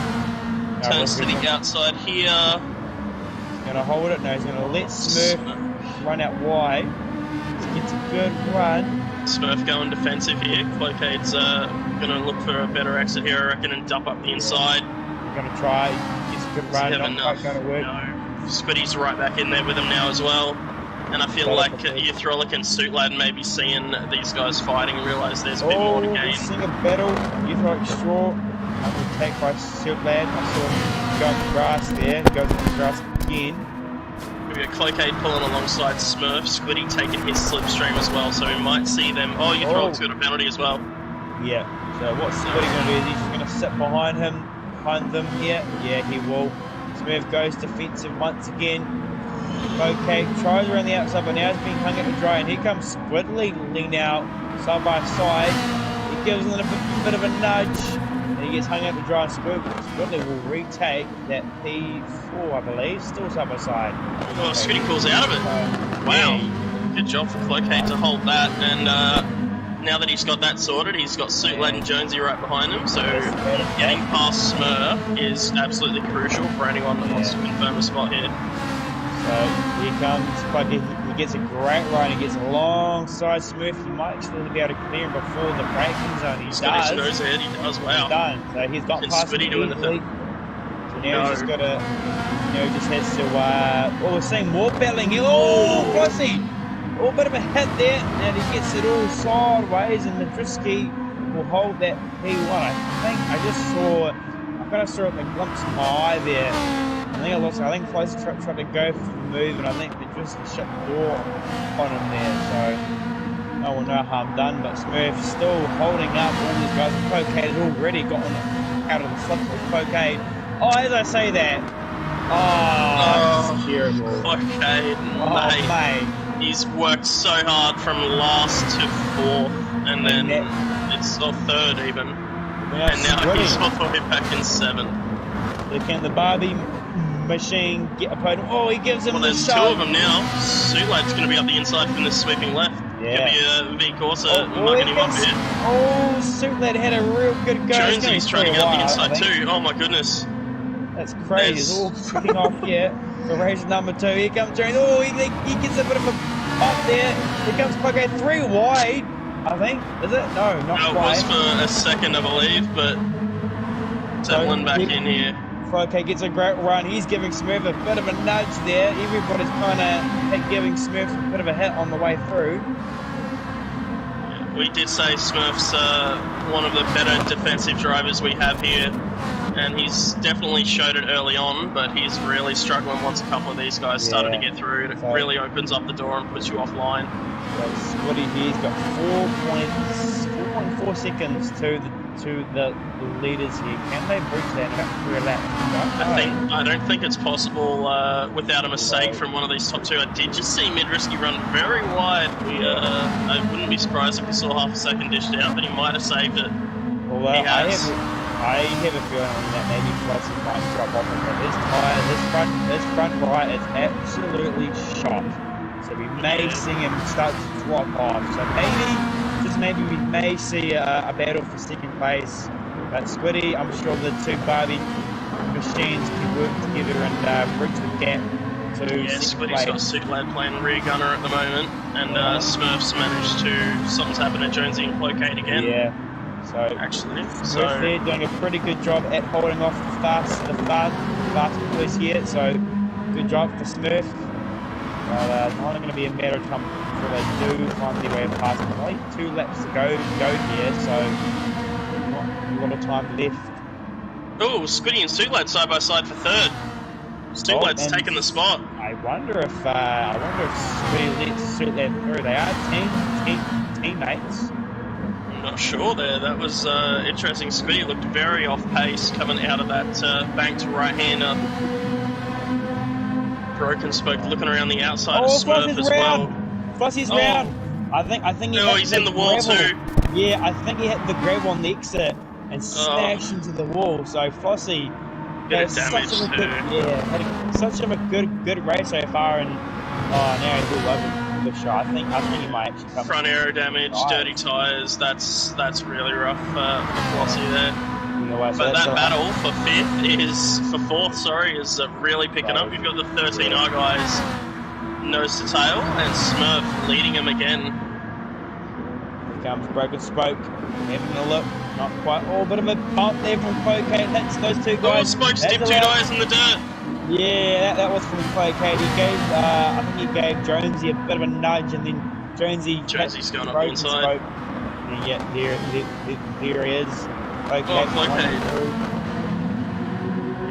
A: Turns to the outside here.
C: He's going to hold it. No, he's going to let Smurf run out wide. He gets a good run.
A: Smurf going defensive here. Cloacade's going to look for a better exit here, I reckon, and dump up the inside.
C: We're going to try. It's a good run. Not quite going to work.
A: No. Squiddy's right back in there with him now as well. And I feel like Uthrolic and Suitlad may be seeing these guys fighting and realise there's a bit more to gain.
C: Seeing a battle. Uthrolic Straw. Attacked by Suitlad. I saw him go on the grass there. Goes on the grass again.
A: We've got Cloacade pulling alongside Smurf. Squiddy taking his slipstream as well, so we might see them. Oh, Uthrolic's got a penalty as well.
C: Yeah. So what's Squiddy going to do? Is he's just going to sit behind them here? Yeah, he will. Smurf goes defensive once again. Cloacade tries around the outside, but now he's being hung out to dry, and here comes Squidly lean out side by side. He gives him a bit of a nudge, and he gets hung out to dry, and Squidly will retake that P4, I believe, still side by side.
A: Oh, Squiddy pulls out of it. Wow. Yeah. Good job for Cloacade to hold that, and now that he's got that sorted, he's got Suitlad and Jonesy right behind him, so getting past Smurf is absolutely crucial for anyone that wants to confirm a spot here.
C: So here comes Cloacade. He gets a great run. He gets alongside Smurf. He might actually be able to clear him before the braking zone. He
A: does. He does. Wow.
C: He's done. So he's got past him easily. So now he's just got to, just has to. We're seeing more battling here. Oh, Flossie! Oh, a bit of a hit there, and he gets it all sideways, and the Drisky will hold that P1. I kind of saw a glimpse of my eye there. I think Flossie tried to go for the move, and I think the Drisky shut the door on him there, so no harm done, but Smurf still holding up all these guys. Cloacade has already gotten out of the slip with Cloacade. Oh, as I say that, that's terrible.
A: Cloacade, mate. He's worked so hard from last to fourth, and then it's third even. And now he's all the way back in seventh.
C: Can the Barbie machine get a podium? Oh, he gives him the
A: there's
C: shove.
A: Two of them now. Suitlad's going to be up the inside from the sweeping left.
C: Yeah.
A: Could be a V-Corsa mugging him up here.
C: Oh, Suitlad had a real good go.
A: Jonesy's trying to get up the inside too. Oh my goodness.
C: That's crazy. It's all kicking off here. For race number 2. Here comes Jones. Oh, he gets a bit of a bump there. Here comes Cloacade 3 wide, I think. Is it? No, not quite.
A: It was for a second, I believe, but settling back in here.
C: Cloacade gets a great run. He's giving Smurf a bit of a nudge there. Everybody's kind of giving Smurf a bit of a hit on the way through.
A: We did say Smurf's one of the better defensive drivers we have here, and he's definitely showed it early on, but he's really struggling once a couple of these guys started to get through. It really opens up the door and puts you offline.
C: So Woody here's got 4.4 seconds to the leaders here. Can they bridge that about 3 laps?
A: I don't think it's possible without a mistake from one of these top 2. I did just see Midrisky run very wide. I wouldn't be surprised if we saw half a second dished out, but he might have saved it.
C: Well, I have a feeling that maybe Flossie might drop off a bit. This front right is absolutely shot. So we may see him start to drop off. So maybe we may see a battle for second place. But Squiddy, I'm sure the 2 Barbie machines can work together and bridge the gap to second place.
A: Squiddy's got Suitlad playing rear gunner at the moment, and Smurf's managed to. Something's happened to Jonesy and Cloacade again.
C: Yeah. So Smurf there doing a pretty good job at holding off the fast police here. So good job for Smurf. It's only going to be a matter of time before they do find their way past. Only 2 laps to go here, so not a lot of time left.
A: Oh, Squiddy and Suitlad side by side for third. Suitlad's taken the spot.
C: I wonder if Squiddy lets Suitlad through. They are teammates.
A: I'm not sure there. That was interesting. Squiddy looked very off pace coming out of that banked right-hander. Broken spoke looking around the outside of Smurf as well.
C: Flossie's round. I think
A: he's in the wall too.
C: Yeah, I think he hit the gravel on the exit and smashed into the wall. So Flossie had such a good race so far, and now he's all over the shot. I think he might actually come.
A: Front aero damage, dirty tyres. That's really rough for Flossie there. But that battle for fourth is really picking up. You've got the 13R guys nose to tail, and Smurf leading him again.
C: comes Broken Spoke, having a look, not quite. Oh, bit of a bump there from Clocate. Hits those two guys.
A: Oh, Spoke's dipped 2 guys in the dirt.
C: Yeah, that was from Clocate. He gave, I think he gave Jonesy a bit of a nudge, and then
A: Jonesy's going up the inside.
C: Spoke. And yeah, there he is.
A: Clocate.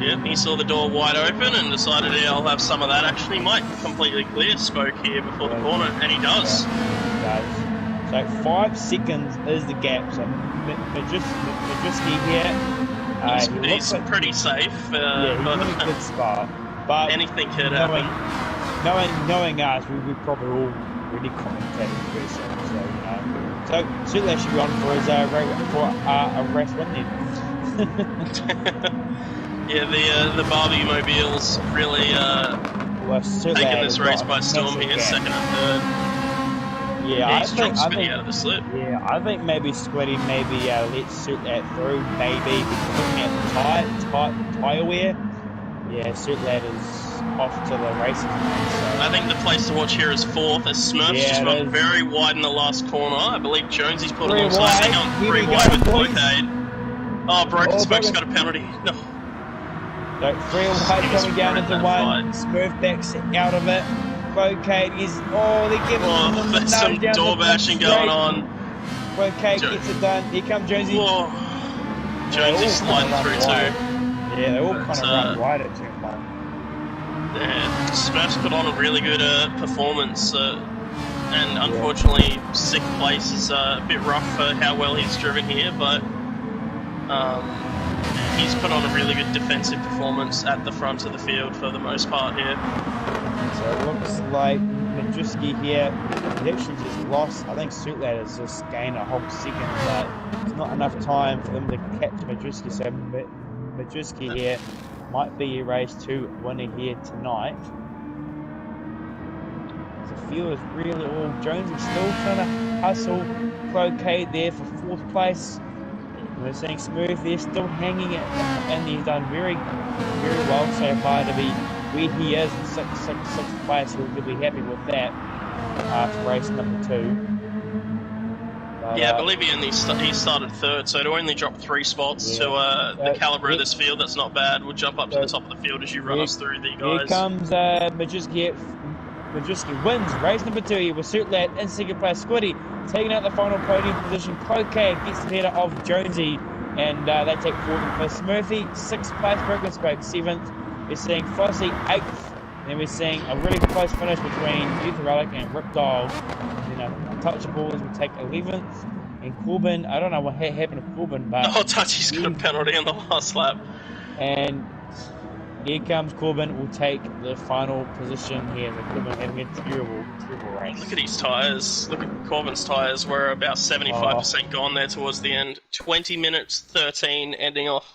A: Yep, he saw the door wide open and decided, yeah, I'll have some of that. Actually, might completely clear Spoke here before the corner, and he does.
C: Yeah, he does. So 5 seconds is the gap. So Majewski here.
A: He's pretty safe.
C: He's in a good spot. But
A: anything could happen.
C: Knowing us, we probably all really commentated pretty soon. So Suitland should be on for his a race win then.
A: Yeah, the Barbie Mobile's really taking this race by storm here, second and third.
C: Yeah,
A: he's dropped Squiddy out of the slip.
C: Yeah, I think maybe Squiddy let's suit that through, maybe looking at the tyre wear. Yeah, Suitlad is off to the races. So.
A: I think the place to watch here is 4th, as Smurf's just run very wide in the last corner. I believe Jonesy's put alongside, hang on, 3 wide with Clocade. Oh, Broken Spoke's got a penalty. No.
C: So 3 wide coming down into 1, Smurf backs out of it. Clocade is, they're giving him
A: there's some door bashing going on.
C: Clocade gets it done. Here comes Jonesy.
A: Jonesy's sliding through too.
C: Yeah, they all kind of run wide at turn 1.
A: Yeah, Smurf's put on a really good performance, and unfortunately 6th place is a bit rough for how well he's driven here, but he's put on a really good defensive performance at the front of the field for the most part here.
C: So it looks like Majewski here, he actually just lost. I think Suitlad has just gained a whole second, but it's not enough time for them to catch Majewski. So Majewski here might be a race 2 winner here tonight. The field is really all Jones is still trying to hustle Clocade there for 4th place. We're seeing Smooth there still hanging it, and he's done very, very well so far to be where he is in 6th place. He'll be happy with that after race number 2. But,
A: I believe he started 3rd, so to only drop 3 spots to the calibre of this field, that's not bad. We'll jump up to the top of the field as you run us through the guys.
C: Here comes Majewski. Majewski wins race number 2 here with Suitlad in 2nd place. Squiddy taking out the final podium position. Clocade gets the header of Jonesy, and they take 4th place. Murphy 6th place. Broken Spoke 7th. We're seeing Flossie 8th. And then we're seeing a really close finish between Youth Relic and Ripdog. Then Untouchables will take 11th. And Corbin, I don't know what happened to Corbin, but
A: Touchy's got a penalty on the last lap.
C: And here comes Corbin, will take the final position here. The Corbin having a terrible race.
A: Look at his tyres. Look at Corbin's tyres were about 75% gone there towards the end. 20 minutes 13 ending off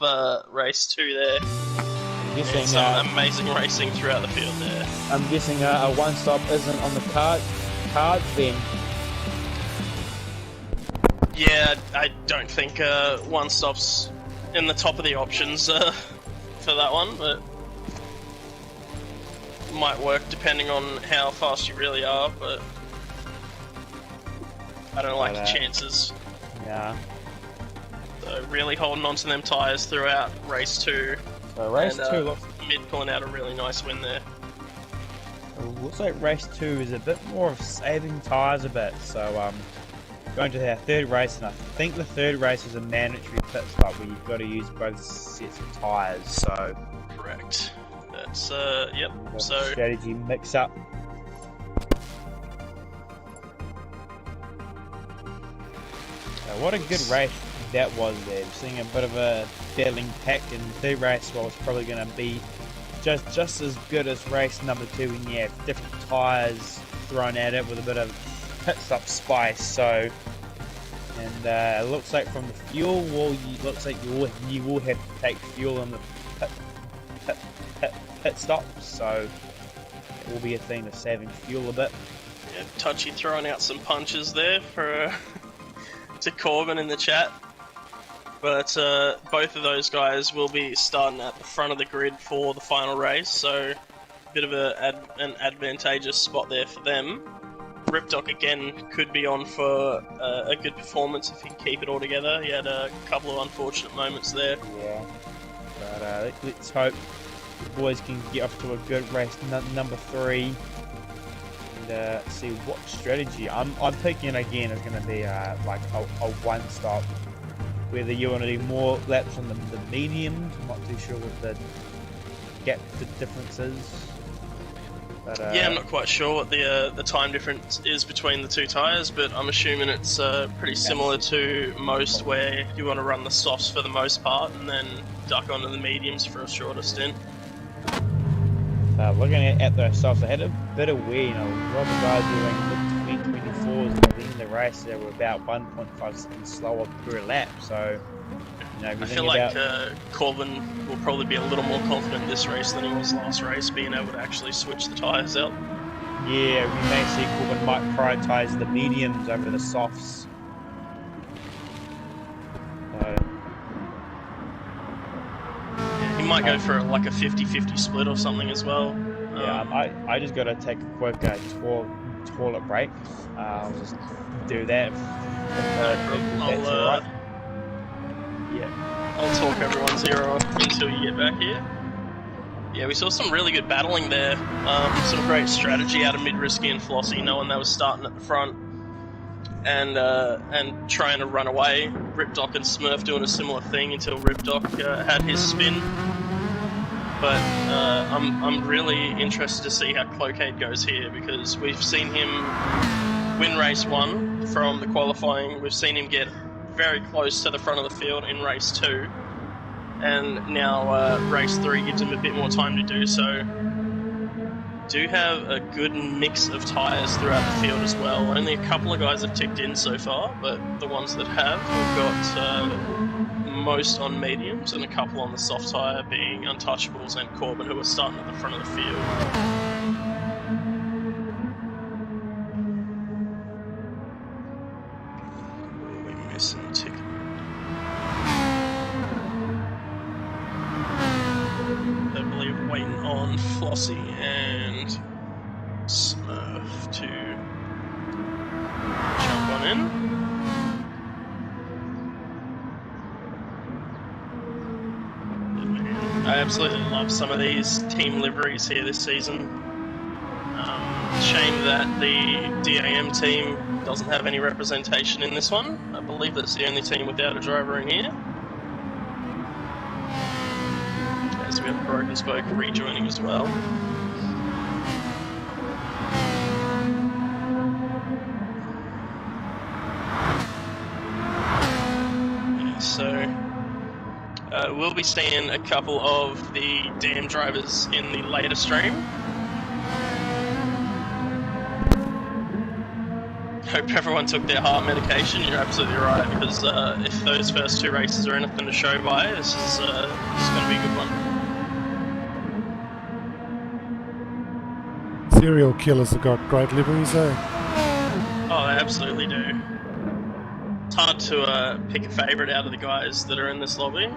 A: race 2 there.
C: Guessing,
A: some amazing racing throughout the field there.
C: I'm guessing a one-stop isn't on the cards then.
A: Yeah, I don't think one-stop's in the top of the options for that one, but might work depending on how fast you really are, but I don't like the chances.
C: Yeah.
A: So really holding on to them tyres throughout race 2.
C: So race 2 looks...
A: Mid pulling out a really nice win there.
C: It looks like race 2 is a bit more of saving tyres a bit, so going to our 3rd race, and I think the 3rd race is a mandatory pit stop where you've got to use both sets of tyres, so...
A: Correct. That's, yep, so...
C: strategy mix-up. What a good race that was there. Seeing a bit of a battling pack in the 3rd race, well, it's probably going to be just as good as race number 2 when you have different tyres thrown at it with a bit of pit stop spice. So, and it looks like from the fuel, well, looks like you will have to take fuel in the pit stops. So it will be a thing of saving fuel a bit.
A: Yeah, Touchy throwing out some punches there for to Corbin in the chat. But both of those guys will be starting at the front of the grid for the final race, so a bit of an advantageous spot there for them. Ripdoc again could be on for a good performance if he can keep it all together. He had a couple of unfortunate moments there.
C: Yeah, but let's hope the boys can get off to a good race, number 3, and see what strategy. I'm thinking again it's going to be like a one-stop. Whether you want to do more laps on the mediums, I'm not too sure what the gap difference is. But,
A: yeah, I'm not quite sure what the time difference is between the two tyres, but I'm assuming it's pretty similar to most, where you want to run the softs for the most part and then duck onto the mediums for a shorter stint.
C: Looking at the softs, I had a bit of wear. You know, a lot of the guys were doing mid-24s, and at the end of the race they were about 1.5 seconds slower per lap. So, you know,
A: I feel like Corbin will probably be a little more confident this race than he was last race, being able to actually switch the tyres out.
C: Yeah, we may see Corbin might prioritise the mediums over the softs. So,
A: yeah, he might go for like a 50-50 split or something as well.
C: Yeah, I just got to take a quick toilet break. I'll just do that.
A: I'll talk everyone's ear off until you get back here. Yeah, we saw some really good battling there. Some great strategy out of Mid-Risky and Flossie, knowing they were starting at the front and trying to run away. Ripdoc and Smurf doing a similar thing until Ripdoc had his spin. But I'm really interested to see how Cloquet goes here, because we've seen him win race 1 from the qualifying. We've seen him get very close to the front of the field in race 2, and now race 3 gives him a bit more time to do so. Do have a good mix of tyres throughout the field as well. Only a couple of guys have ticked in so far, but the ones that have, we've got most on mediums and a couple on the soft tyre, being Untouchables and Corbin, who are starting at the front of the field. Missing ticket. I believe waiting on Flossie and Smurf to jump on in. I absolutely love some of these team liveries here this season. Shame that the DAM team doesn't have any representation in this one. I believe that's the only team without a driver in here. As we have Broken Spoke rejoining as well. Yeah, so we'll be seeing a couple of the DAM drivers in the later stream. Hope everyone took their heart medication. You're absolutely right, because if those first 2 races are anything to show by, this is going to be a good one.
D: Serial killers have got great liveries, eh?
A: Oh, they absolutely do. It's hard to pick a favourite out of the guys that are in this lobby.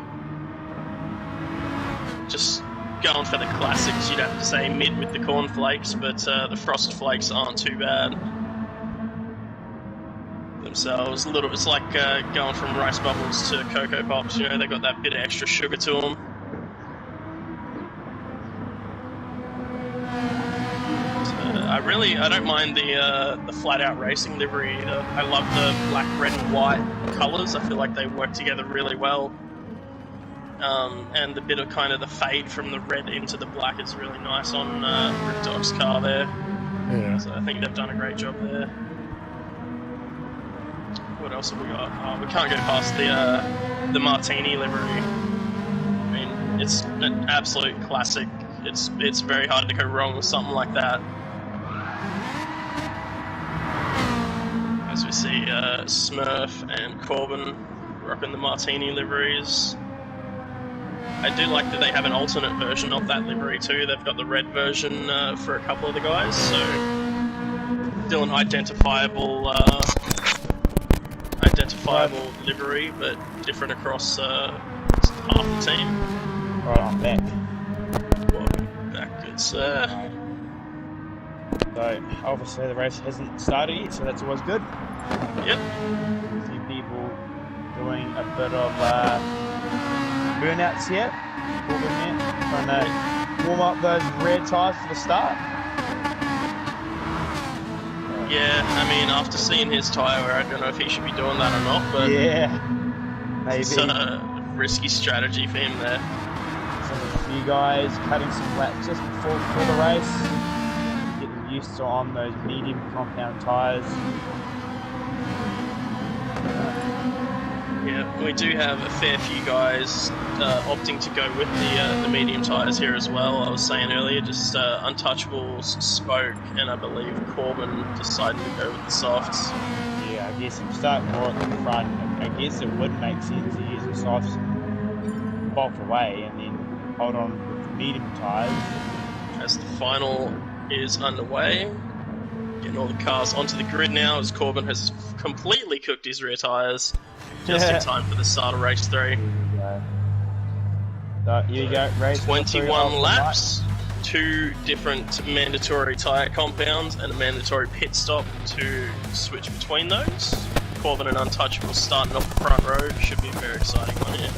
A: Just going for the classics, you'd have to say Mid with the cornflakes, but the Frost Flakes aren't too bad themselves. It's like going from Rice Bubbles to Cocoa Pops, you know, they got that bit of extra sugar to them. I don't mind the flat out racing livery either. I love the black, red and white colours. I feel like they work together really well. And the bit of kind of the fade from the red into the black is really nice on Ripdoc's car there.
D: Yeah.
A: So I think they've done a great job there. What else have we got? Oh, we can't go past the Martini livery. I mean, it's an absolute classic. It's very hard to go wrong with something like that. As we see Smurf and Corbin rocking the Martini liveries. I do like that they have an alternate version of that livery too. They've got the red version for a couple of the guys, so still an identifiable livery, but different across half the team.
C: Right, I'm back.
A: Welcome back, good sir.
C: So obviously the race hasn't started yet, so that's always good.
A: Yep.
C: See people doing a bit of burnouts here. Trying to warm up those rear tyres for the start.
A: Yeah, I mean, after seeing his tyre, I don't know if he should be doing that or not, but
C: Yeah, maybe.
A: it's a risky strategy for him there.
C: So there's a few guys cutting some laps just before the race. Getting used to on those medium compound tyres.
A: Yeah, we do have a fair few guys opting to go with the medium tyres here as well. I was saying earlier, just Untouchables spoke, and I believe Corbin decided to go with the softs.
C: Yeah, I guess if you start more at the front, I guess it would make sense to use the softs, bulk away, and then hold on with the medium tyres.
A: As the final is underway, getting all the cars onto the grid now as Corbin has completely cooked his rear tyres just in time for the start of race 3.
C: So here you go, race
A: 21 laps, 2 different mandatory tyre compounds and a mandatory pit stop to switch between those. Corbin and Untouchable starting off the front row, should be a very exciting one here.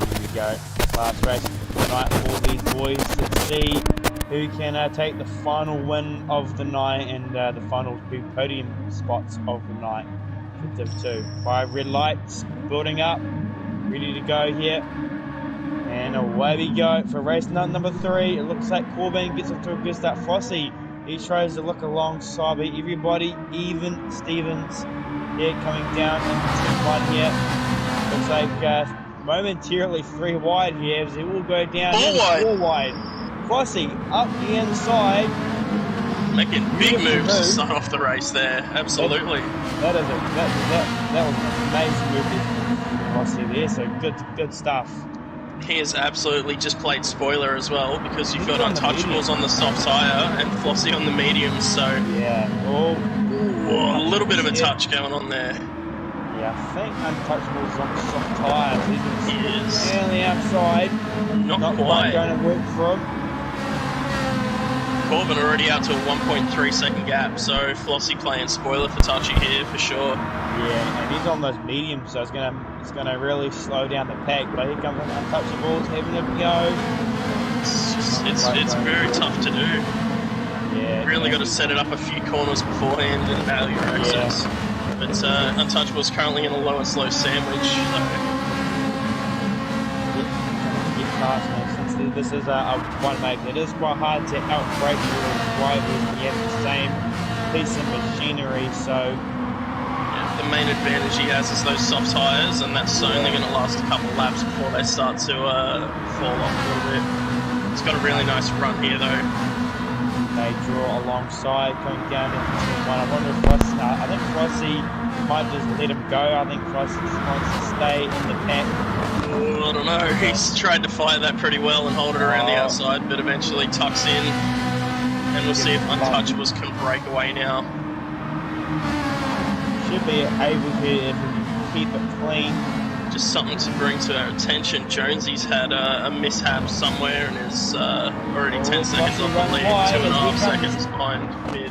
C: Here we go, last race of the night for these boys. Let's see who can take the final win of the night and the final 2 podium spots of the night. For Div 2. 5 red lights building up, ready to go here. And away we go for race number 3. It looks like Corbin gets off to a good start. Flossie, he tries to look alongside everybody, even Stevens here coming down into 1 here. Looks like momentarily 3 wide here as they will go down. 4 wide. Flossie up the inside.
A: Making big moves to start off the race there, absolutely.
C: That was an amazing move from Flossie there, so good stuff.
A: He has absolutely just played spoiler as well, because you've got Untouchables on the soft tyre and Flossie on the mediums, so...
C: Yeah.
A: A little bit of a touch going on there.
C: Yeah, I think Untouchables on the soft tyre.
A: He is.
C: On the outside.
A: Not quite.
C: Going to work for him.
A: Corbin already out to a 1.3 second gap, so Flossie playing spoiler for Touchy here for sure.
C: Yeah, and he's on those mediums, so it's gonna really slow down the pack. But here comes Untouchables having a go.
A: It's very tough to do.
C: Yeah,
A: really got to set it up a few corners beforehand and evaluate access. Yeah. But Untouchable's currently in a low and slow sandwich. So.
C: Get past me. Since this is a one make, it is quite hard to outbreak your rivals when you have the same piece of machinery. So.
A: The main advantage he has is those soft tyres, and that's only going to last a couple of laps before they start to fall off a little bit. It's got a really nice run here, though.
C: They draw alongside, coming down into one. I wonder if I think Flossie might just let him go. I think Flossie wants to stay in the pack.
A: Oh, I don't know. He's tried to fight that pretty well and hold it around the outside, but eventually tucks in. And we'll see if Untouchables can break away now.
C: Should be able to if we can keep it clean.
A: Just something to bring to our attention. Jonesy's had a mishap somewhere and is already 10 seconds off the lead, 2.5 seconds behind mid.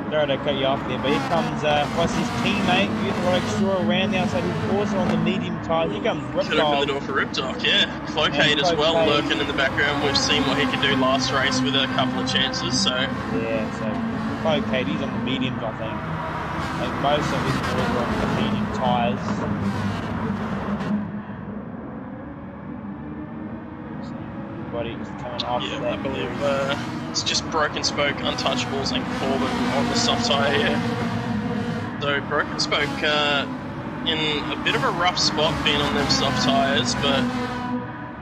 C: Sorry to cut you off there, but here comes Flossie's teammate, using the extra around the outside. He's also on the medium tyre. Here comes Ripdog.
A: Could open the door for Ripdog, yeah. Clocade as well, lurking in the background. We've seen what he could do last race with a couple of chances, so...
C: Yeah, so Clocade, he's on the mediums, I think. Like most of his boys are on the medium tyres. Everybody's coming off.
A: Yeah, I believe it's just Broken Spoke, Untouchables, and Corbin on the soft tyre here. So Broken Spoke in a bit of a rough spot being on them soft tyres, but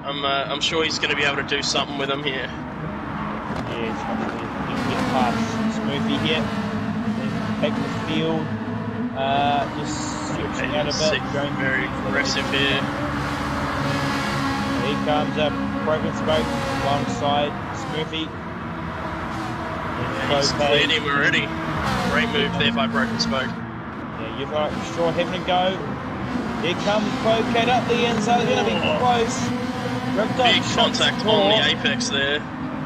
A: I'm sure he's going to be able to do something with them here.
C: Yeah, he can get past Smoothie here. Take the field, just switching out a bit, going
A: very aggressive here.
C: Here comes Broken Spoke alongside Smurfy.
A: Yeah, he's cleared him already. Great move there by Broken Spoke.
C: Yeah, you've got Shaw having a go. Here comes Clocade up the inside, it's going to be close.
A: Big contact on the apex there.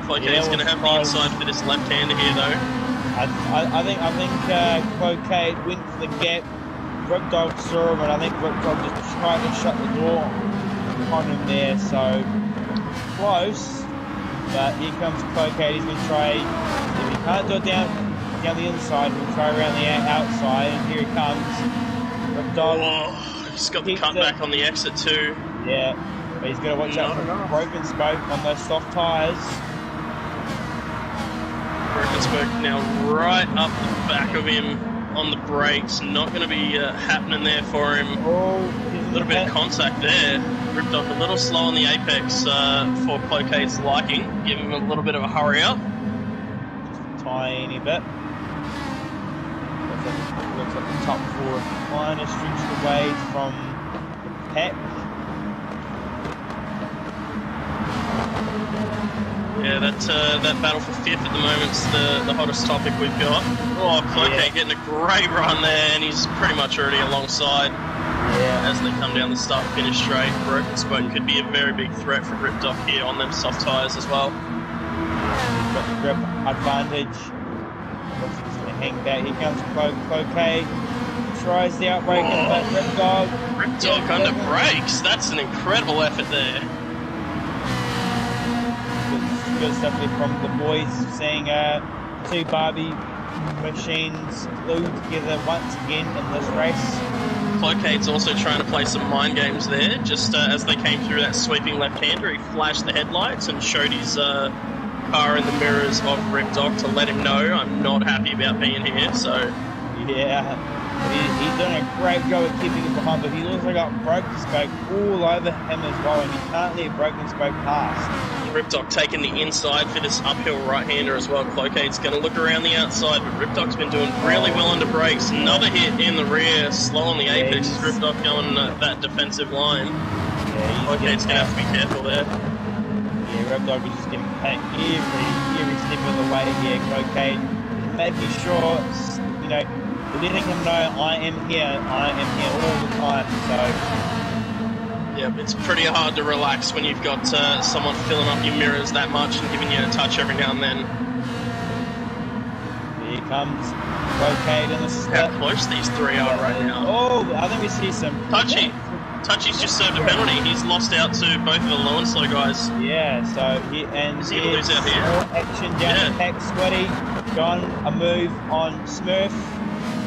A: Clocade's going to have the inside for this left-hander here though.
C: I think Cloquet went for the gap. Ripdog saw him, and I think Ripdog just tried to shut the door on him there. So close, but here comes Cloquet. He's going to try. If he can't do it down the inside, he'll try around the outside. And here he comes. Ripdog.
A: Oh, he's got the cutback on the exit too.
C: Yeah, but he's got to watch out for broken spoke on those soft tyres.
A: Broken spoke now right up the back of him on the brakes. Not going to be happening there for him.
C: Oh,
A: a little bit of contact there. Ripped off a little slow on the apex for Cloquet's liking. Give him a little bit of a hurry up.
C: Just a tiny bit. Looks like the top four kind of stretched away from the pack.
A: Yeah, that battle for fifth at the moment's the hottest topic we've got. Oh, Cloquet getting a great run there, and he's pretty much already alongside as they come down the start-finish straight. Broken spoke could be a very big threat for Ripdog here on them soft tyres as well.
C: He's got the grip advantage. Looks like he's going to hang back. Here comes Cloquet. Tries the outbreak, but
A: Ripdog under brakes. That's an incredible effort there.
C: Good stuff there from the boys, seeing two Barbie machines glued together once again in this race.
A: Cloquet's also trying to play some mind games there. Just as they came through that sweeping left-hander, he flashed the headlights and showed his car in the mirrors of Ripdog to let him know, I'm not happy about being here. So
C: yeah, he's done a great job of keeping it behind, but he also got broken spoke all over him as well, and he can't let broken spoke past.
A: Ripdog taking the inside for this uphill right-hander as well. Cloquet's going to look around the outside, but Ripdog's been doing really well under brakes. Another hit in the rear, slow on the apex. Ripdog going that defensive line.
C: Yeah,
A: Cloquet's going to have to be careful there.
C: Yeah, Ripdog is just getting packed every step of the way here. Cloquet making sure, letting him know I am here all the time. So.
A: Yeah, it's pretty hard to relax when you've got someone filling up your mirrors that much and giving you a touch every now and then.
C: Here comes Cloquet in the slip.
A: How close these three are right now.
C: Oh, I think we see some...
A: Touchy's just served a penalty. He's lost out to both of the low and slow guys.
C: Yeah, so
A: is he going to lose out here?
C: More action down the pack. Sweaty gone a move on Smurf.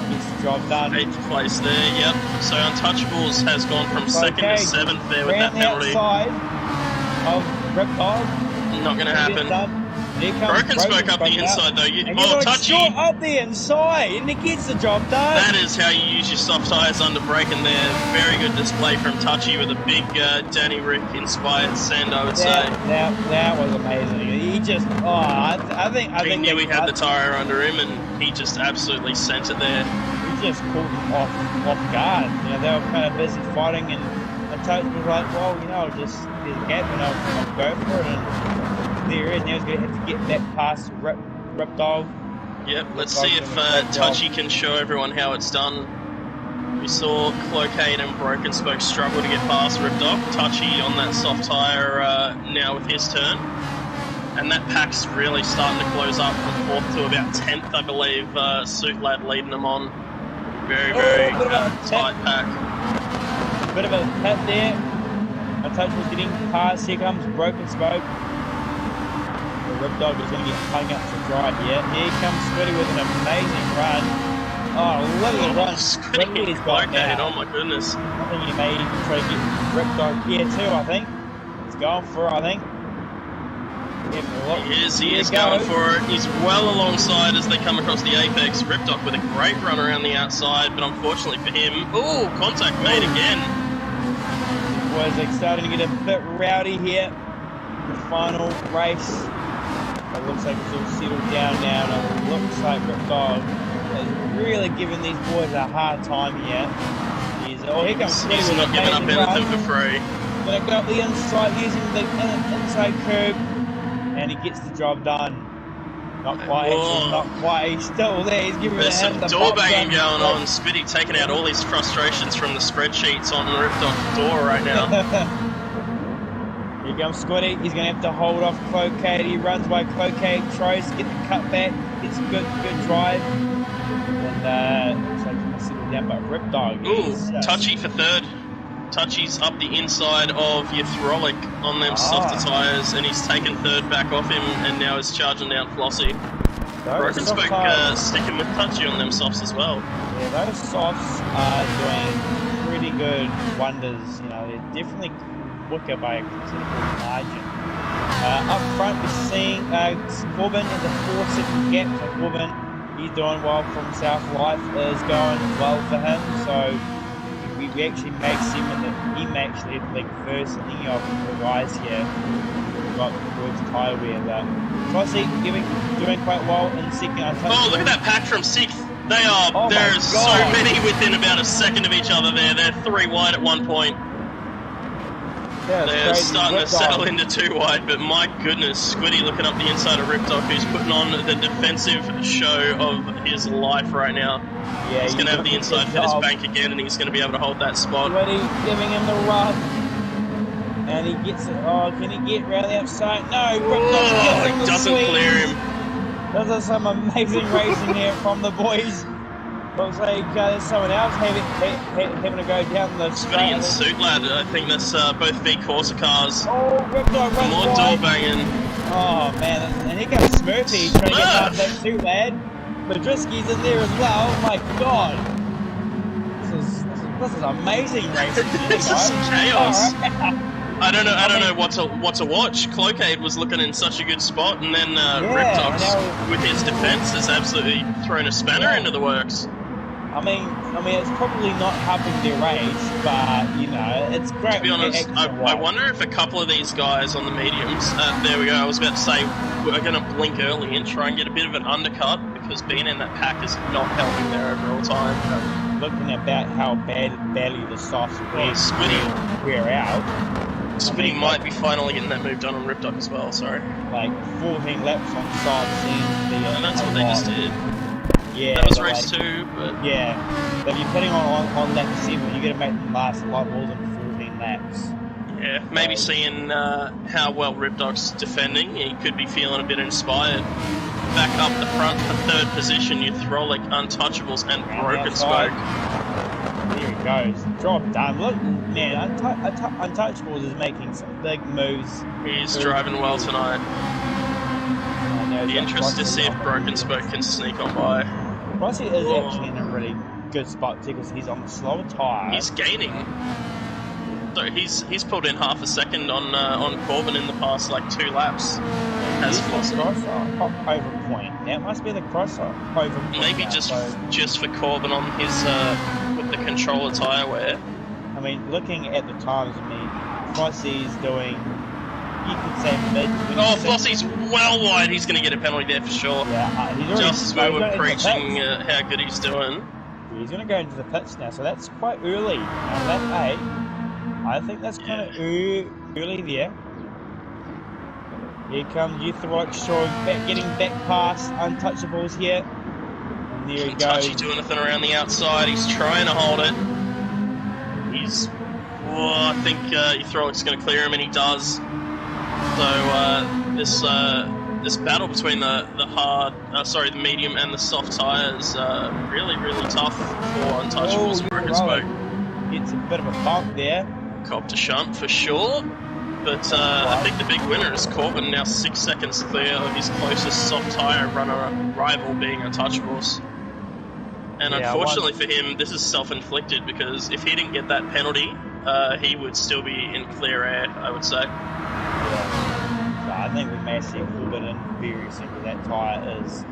C: Gets the job done.
A: 8th place there, yep. So Untouchables has gone from 2nd to 7th there with that penalty.
C: Outside of Ripdog.
A: Not going to happen. Broken spoke up the inside though. Touchy.
C: Up the inside, and he gets the job done.
A: That is how you use your soft tyres under braking there. Very good display from Touchy with a big Danny Rick inspired send, I would say.
C: That was amazing. He just, I think
A: he knew he had the tyre under him, and he just absolutely sent it there.
C: He just caught him off guard. They were kind of busy fighting, and Touch was like, well, there's a gap, and I'll go for it. And there he is. Now he's going to have to get back past Ripdog.
A: Yep, let's see if Touchy can show everyone how it's done. We saw Cloquet and Broken Spoke struggle to get past Ripdog. Touchy on that soft tyre now with his turn. And that pack's really starting to close up from 4th to about 10th, I believe. Suit Lad leading them on. Very tight pack.
C: Bit of a pit there. Touch was getting past. Here comes Broken Spoke. Ripdog is going to get hung up to dry here. Here comes Squiddy with an amazing run. Oh, look at the run Squiddy's got now.
A: Oh my goodness.
C: I think he may try to get Ripdog here too, I think. He's going for it, I think.
A: He is going for it. He's well alongside as they come across the apex. Ripdog with a great run around the outside, but unfortunately for him, contact made again.
C: Was starting to get a bit rowdy here. The final race. It looks like it's all settled down now, and it looks like Ripdog is really giving these boys a hard time here. Here comes Squiddy with
A: not giving up anything for free.
C: Gonna go up the inside using the inside curb, and he gets the job done. Not quite, actually, not quite. He's still there. He's giving
A: There's some door banging going on. Spitty taking out all his frustrations from the spreadsheets on Ripdog's door right now.
C: Here comes Squiddy. He's going to have to hold off Cloquet. He runs by Cloquet, tries to get the cut back. gets a good drive. And looks like he's going to settle down, but Ripdog is
A: Ooh, Touchy for third. Touchy's up the inside of your Throlic on them softer tyres, and he's taken third back off him, and now is charging down Flossie. Broken Spoke sticking with Touchy on them softs as well.
C: Yeah, those softs are doing pretty good wonders. You know, they're definitely quicker by a considerable margin. Up front, we're seeing Corbin in the 4-second gap. So Corbin, he's doing well from South Life, is going well for him. So we actually may see him that he may actually like first in any of the guys here. We've got Woods tyre wear, but Flossie doing quite well in second.
A: Oh, look at that pack from 6th. They are, there's so many within about a second of each other there. They're 3 wide at one point.
C: Yeah,
A: they're starting to settle into 2 wide, but my goodness, Squiddy looking up the inside of Ripdog, who's putting on the defensive show of his life right now. Yeah, he's going to have the inside for his bank again, and he's going to be able to hold that spot.
C: Squiddy giving him the rub. And he gets it. Oh, can he get around the outside? No, Ripdog
A: doesn't clear him.
C: There's some amazing racing here from the boys. Looks like there's someone else having to go down the straight.
A: Squiddy and Suit Lad, I think that's both V Corsa cars.
C: Oh, Ripdog runs
A: more door banging.
C: Oh man, and here comes Smurfy trying to get past that Suit Lad. Madrisky's in there as well. Oh my god. This is amazing racing.
A: This is chaos. I don't know what to watch. Cloakade was looking in such a good spot, and then Ripdog, with his defense, has absolutely thrown a spanner into the works.
C: I mean, it's probably not helping their race, but you know, it's great.
A: To be honest, I wonder if a couple of these guys on the mediums, there we go. I was about to say we're going to blink early and try and get a bit of an undercut, because being in that pack is not helping their overall time.
C: Looking about how badly the softs wear out.
A: Squiddy might be finally getting that move done on Ripdog as well, sorry.
C: Like 14 laps on softs in the...
A: and that's what they just did.
C: Yeah.
A: That was race 2, but...
C: Yeah. But if you're putting on lap 7, you're going to make them last a lot more than 14 laps.
A: Yeah, maybe seeing how well Ripdog's defending, he could be feeling a bit inspired. Back up the front for third position, you throw like Untouchables and Broken Spoke.
C: There he goes. Job done. Look, man, Untouchables is making some big moves.
A: He's driving well tonight. Be interested to see if Broken Spoke can sneak on by.
C: Rossi is actually in a really good spot too, because he's on the slower tyre.
A: He's gaining. So he's pulled in half a second on Corbin in the past like 2 laps. Has
C: crossover over point. That must be the crossover over point.
A: Maybe just for Corbin on his with the controller tyre wear.
C: I mean, looking at the times, I mean, Flossie's doing, you could say mid.
A: Oh, Flossie's well wide. He's going to get a penalty there for sure.
C: Yeah, he's already,
A: just as we were preaching how good he's doing.
C: He's going to go into the pits now, so that's quite early. Lap 8. I think that's kind of early there. Here comes Youthrock showing getting back past Untouchables here. And there he goes.
A: Touchy do anything around the outside. He's trying to hold it. He's... I think Youthrock's going to clear him, and he does. So this battle between the medium and the soft tyres, really, really tough for Untouchables and Broken Spoke.
C: Gets a bit of a bump there.
A: Cop to shunt for sure, but I think the big winner is Corbin, now 6 seconds clear of his closest soft tyre runner rival being Untouchables. And unfortunately for him, this is self-inflicted, because if he didn't get that penalty, he would still be in clear air, I would say.
C: Yeah. So I think we may see Corbin in very soon, because that tyre is...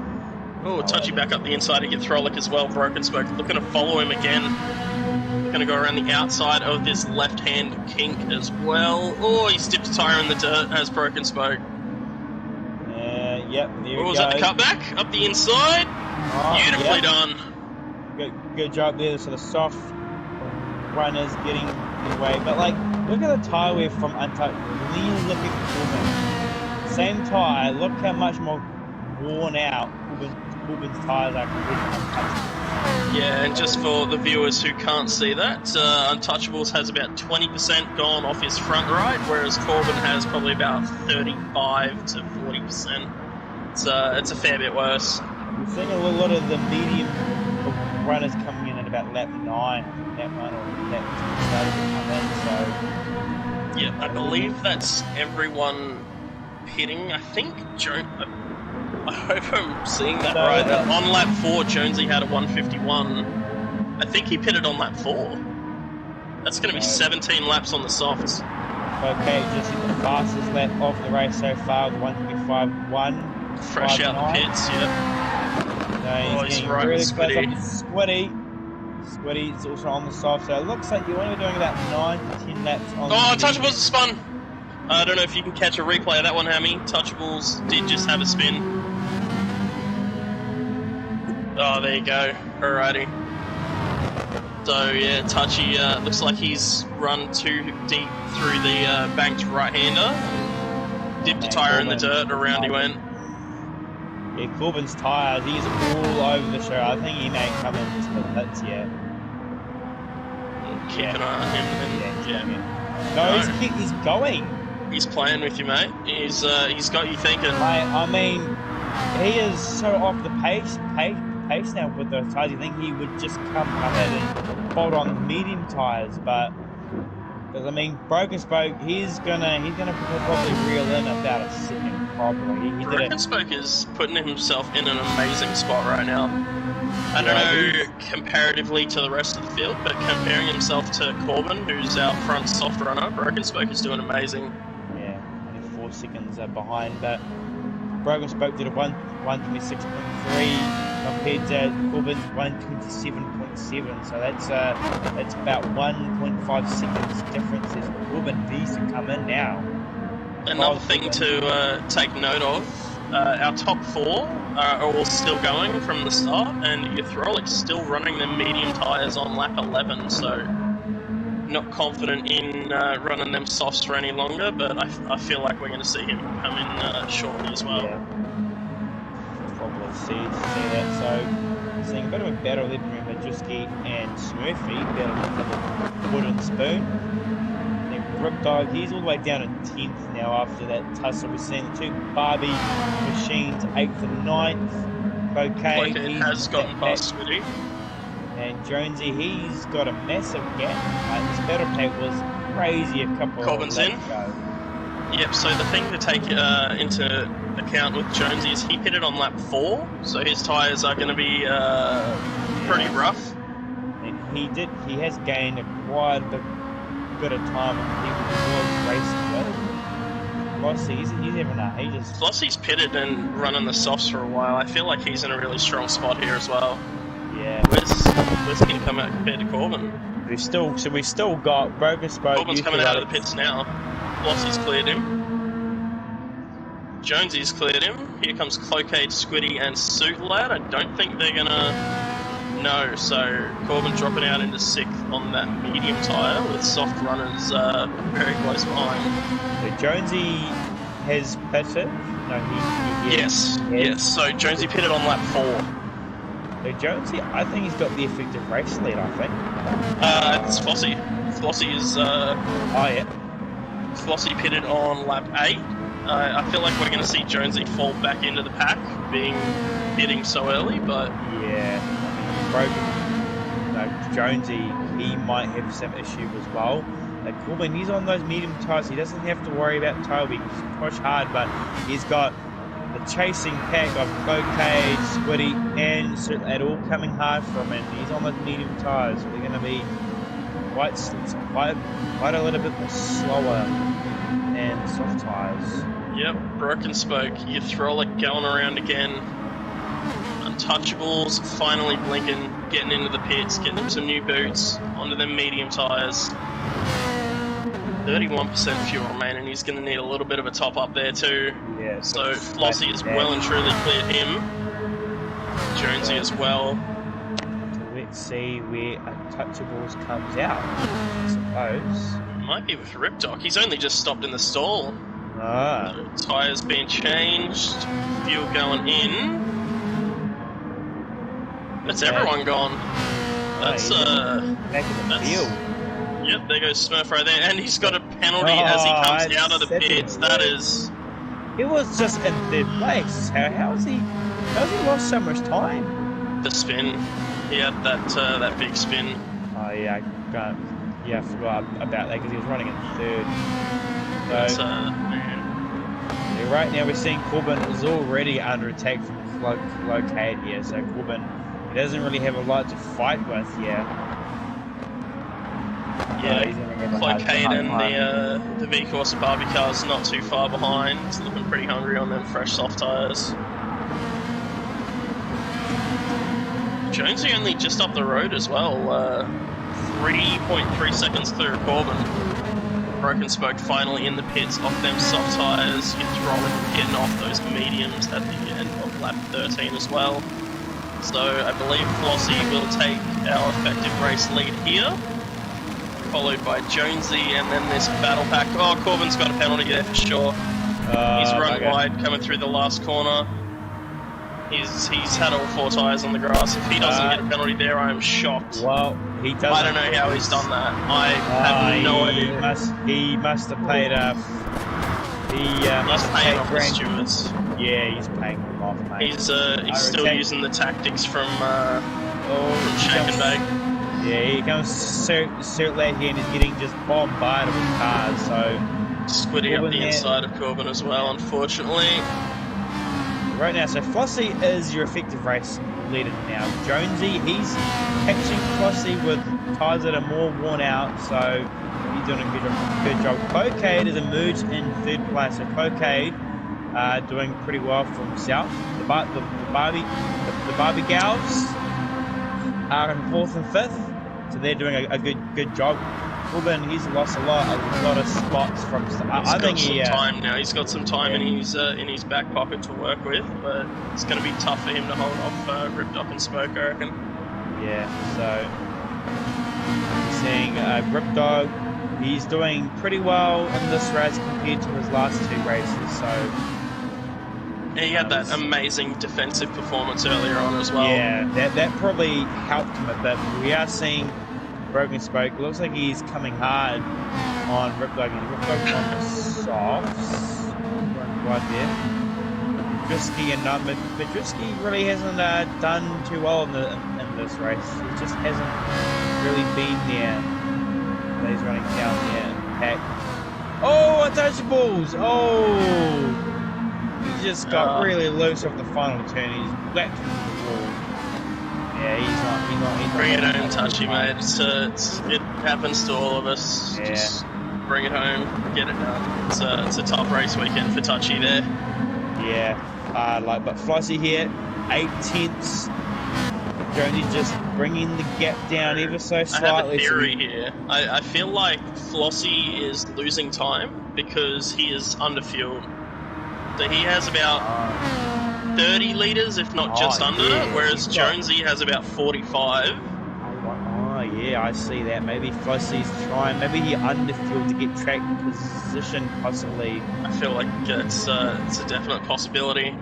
A: Oh, Touchy back up the inside to get Throlic as well. Broken Spoke looking to follow him again. Going to go around the outside of this left-hand kink as well. Oh, he's dipped a tyre in the dirt, has Broken Spoke.
C: Yep, there he goes.
A: Was that the cutback? Up the inside? Beautifully done.
C: Good job there. So the soft runners getting away. But, like, look at the tyre wear from Untouchables. When you look at Corbin, same tyre, look how much more worn out Corbin's tyres are compared to Untouchables.
A: Yeah, and just for the viewers who can't see that, Untouchables has about 20% gone off his front right, whereas Corbin has probably about 35 to 40%. It's a fair bit worse.
C: We're seeing a lot of the medium runners coming in at about lap 9. Lap 9 or lap 10 started to come in, so...
A: Yeah, I believe that's everyone pitting. I think I hope I'm seeing that right. On lap 4, Jonesy had a 151. I think he pitted on lap 4. That's going to be 17 laps on the softs.
C: Okay, just hit the fastest lap of the race so far, 125.1.
A: Fresh out the pits, yep.
C: No, he's
A: right
C: really
A: with
C: close up
A: Squiddy.
C: to Squiddy. Squiddy's also on the soft, so it looks like you're only doing about 9 to 10 laps on
A: Touchables spun! I don't know if you can catch a replay of that one, Hammy. Touchables did just have a spin. Oh, there you go. Alrighty. So, yeah, Touchy looks like he's run too deep through the banked right-hander. Dipped a tyre in the dirt, around he went.
C: Yeah, Corbin's tyres, he's all over the show. I think he may come into the pits yet.
A: Keep an eye on him.
C: No, he's going.
A: He's playing with you, mate. He's got you thinking.
C: I mean, he is so off the pace now with the tyres. You think he would just come ahead and bolt on the medium tyres, but because I mean, Broken Spoke, he's gonna probably reel in about a second, probably.
A: Broken Spoke is putting himself in an amazing spot right now. I don't know comparatively to the rest of the field, but comparing himself to Corbin, who's our front soft runner, Broken Spoke is doing amazing.
C: Yeah, only 4 seconds behind, but Broken Spoke did a 126.3 compared to Corbin's 127.7, so that's about 1.5 seconds difference. As Corbin needs to come in now.
A: Another thing to take note of, our top 4 are all still going from the start, and Ythrolic's still running them medium tyres on lap 11, so not confident in running them softs for any longer, but I feel like we're going to see him come in shortly as well.
C: Yeah. Probably see that. So seeing a bit of a battle there between Majewski and Smurfy, battle for the wooden spoon. Then Ripdog, he's all the way down in 10th now after that tussle. We're seeing the 2 Barbie machines 8th and 9th. Bouquet
A: has gotten past Squiddy.
C: And Jonesy, he's got a massive gap. His battle pack was crazy a couple of laps ago.
A: Yep, so the thing to take into account with Jonesy is he pitted on lap 4, so his tyres are going to be pretty rough.
C: And he has gained quite a bit of time on people he was racing with. Flossie, he's having
A: Flossie's pitted and running the softs for a while. I feel like he's in a really strong spot here as well.
C: Yeah.
A: Where's he come out compared to Corbin?
C: We've still got Broken Spoke.
A: Corbin's coming out of the pits now. Flossie's cleared him. Jonesy's cleared him. Here comes Cloquet, Squiddy, and Suit Lad. I don't think they're gonna know, so Corbin dropping out into 6th on that medium tyre with soft runners very close behind.
C: So Jonesy has pitted. No, he
A: yes. So Jonesy pitted on lap 4.
C: So Jonesy, I think he's got the effective race lead, I think.
A: It's Flossie. Flossie is... Flossie pitted on lap 8. I feel like we're going to see Jonesy fall back into the pack, hitting so early, but...
C: Yeah, Jonesy, he might have some issue as well. Like Corbin, he's on those medium tyres, he doesn't have to worry about Toby. He can push hard, but he's got the chasing pack of Cloquet, Squiddy, and Suitlad all coming hard from him. He's on those medium tyres, so they're going to be quite a little bit more slower than soft tyres.
A: Yep, Broken Spoke, Ythrolic going around again. Untouchables finally blinking, getting into the pits, getting them some new boots, onto them medium tyres. 31% fuel remaining, he's going to need a little bit of a top up there too.
C: Yeah,
A: so Flossie has well and truly cleared him. Jonesy as well.
C: So let's see where Untouchables comes out, I suppose.
A: Might be with Ripdoc, he's only just stopped in the stall. Tyres being changed, fuel going in. That's everyone gone. That's
C: back in the field.
A: Yep, there goes Smurf right there, and he's got a penalty as he comes out of the pits. That is...
C: It was just in third place. How is he How's he lost so much time?
A: The spin. He had that big spin.
C: Oh yeah, I forgot about that because he was running in third. So yeah, right now we're seeing Corbin is already under attack from Cloquet here. So Corbin, he doesn't really have a lot to fight with here.
A: Yeah, Cloquet and the V-Corsa Barbie car's not too far behind. He's looking pretty hungry on them fresh soft tyres. Jonesy only just up the road as well. 3.3 seconds clear of Corbin. Broken Spoke finally in the pits off them soft tyres. You're getting off those mediums at the end of lap 13 as well. So I believe Flossie will take our effective race lead here, followed by Jonesy, and then this battle pack. Oh, Corbin's got a penalty there for sure. He's run wide coming through the last corner. He's had all 4 tyres on the grass. If he doesn't get a penalty there, I am shocked.
C: Well, he doesn't.
A: I don't know how he's done that. I have no idea.
C: He must have paid
A: He's paying off the stewards.
C: Yeah, he's paying them off, mate.
A: He's still using the tactics from Shake and Bake.
C: Yeah, he comes cert late here and he's getting just bombarded with cars, so...
A: Squiddy up the inside of Corbin as well, unfortunately.
C: Right now, so Flossie is your effective race leader now. Jonesy, he's catching Flossie with tyres that are more worn out, so he's doing a good job. Cloquet has emerged in third place, so Cloquet doing pretty well from south. The Barbie gals are in fourth and fifth, so they're doing a good job. Corbin, he's lost a lot of spots from. I think he
A: time now. He's got some time in his back pocket to work with, but it's going to be tough for him to hold off Ripped Up and Spoke, I reckon.
C: Yeah. So seeing Rip Dog, he's doing pretty well in this race compared to his last 2 races. So
A: he had that amazing defensive performance earlier on as well.
C: Yeah, that probably helped him a bit. We are seeing Broken Spoke. Looks like he's coming hard on Rip Dog. Rip Dog's on the softs. Right there. Madrisky and Madrisky really hasn't done too well in this race. He just hasn't really been there. He's running down there in the pack. Oh, untouchables! Oh! He just got really loose off the final turn. He's whacked into the wall. Yeah, he's not.
A: Bring it home, Touchy, mate. It happens to all of us.
C: Yeah.
A: Just bring it home, get it done. It's a tough race weekend for Touchy there.
C: Yeah, but Flossie here, 8 tenths. Jonesy just bringing the gap down ever so slightly.
A: I have a theory here. I feel like Flossie is losing time because he is under fuel. So he has about 30 litres, if not just under, whereas Jonesy has about 45.
C: Oh, yeah, I see that. Maybe Flossie's trying, maybe he underfueled to get track position, possibly.
A: I feel like it's a definite possibility.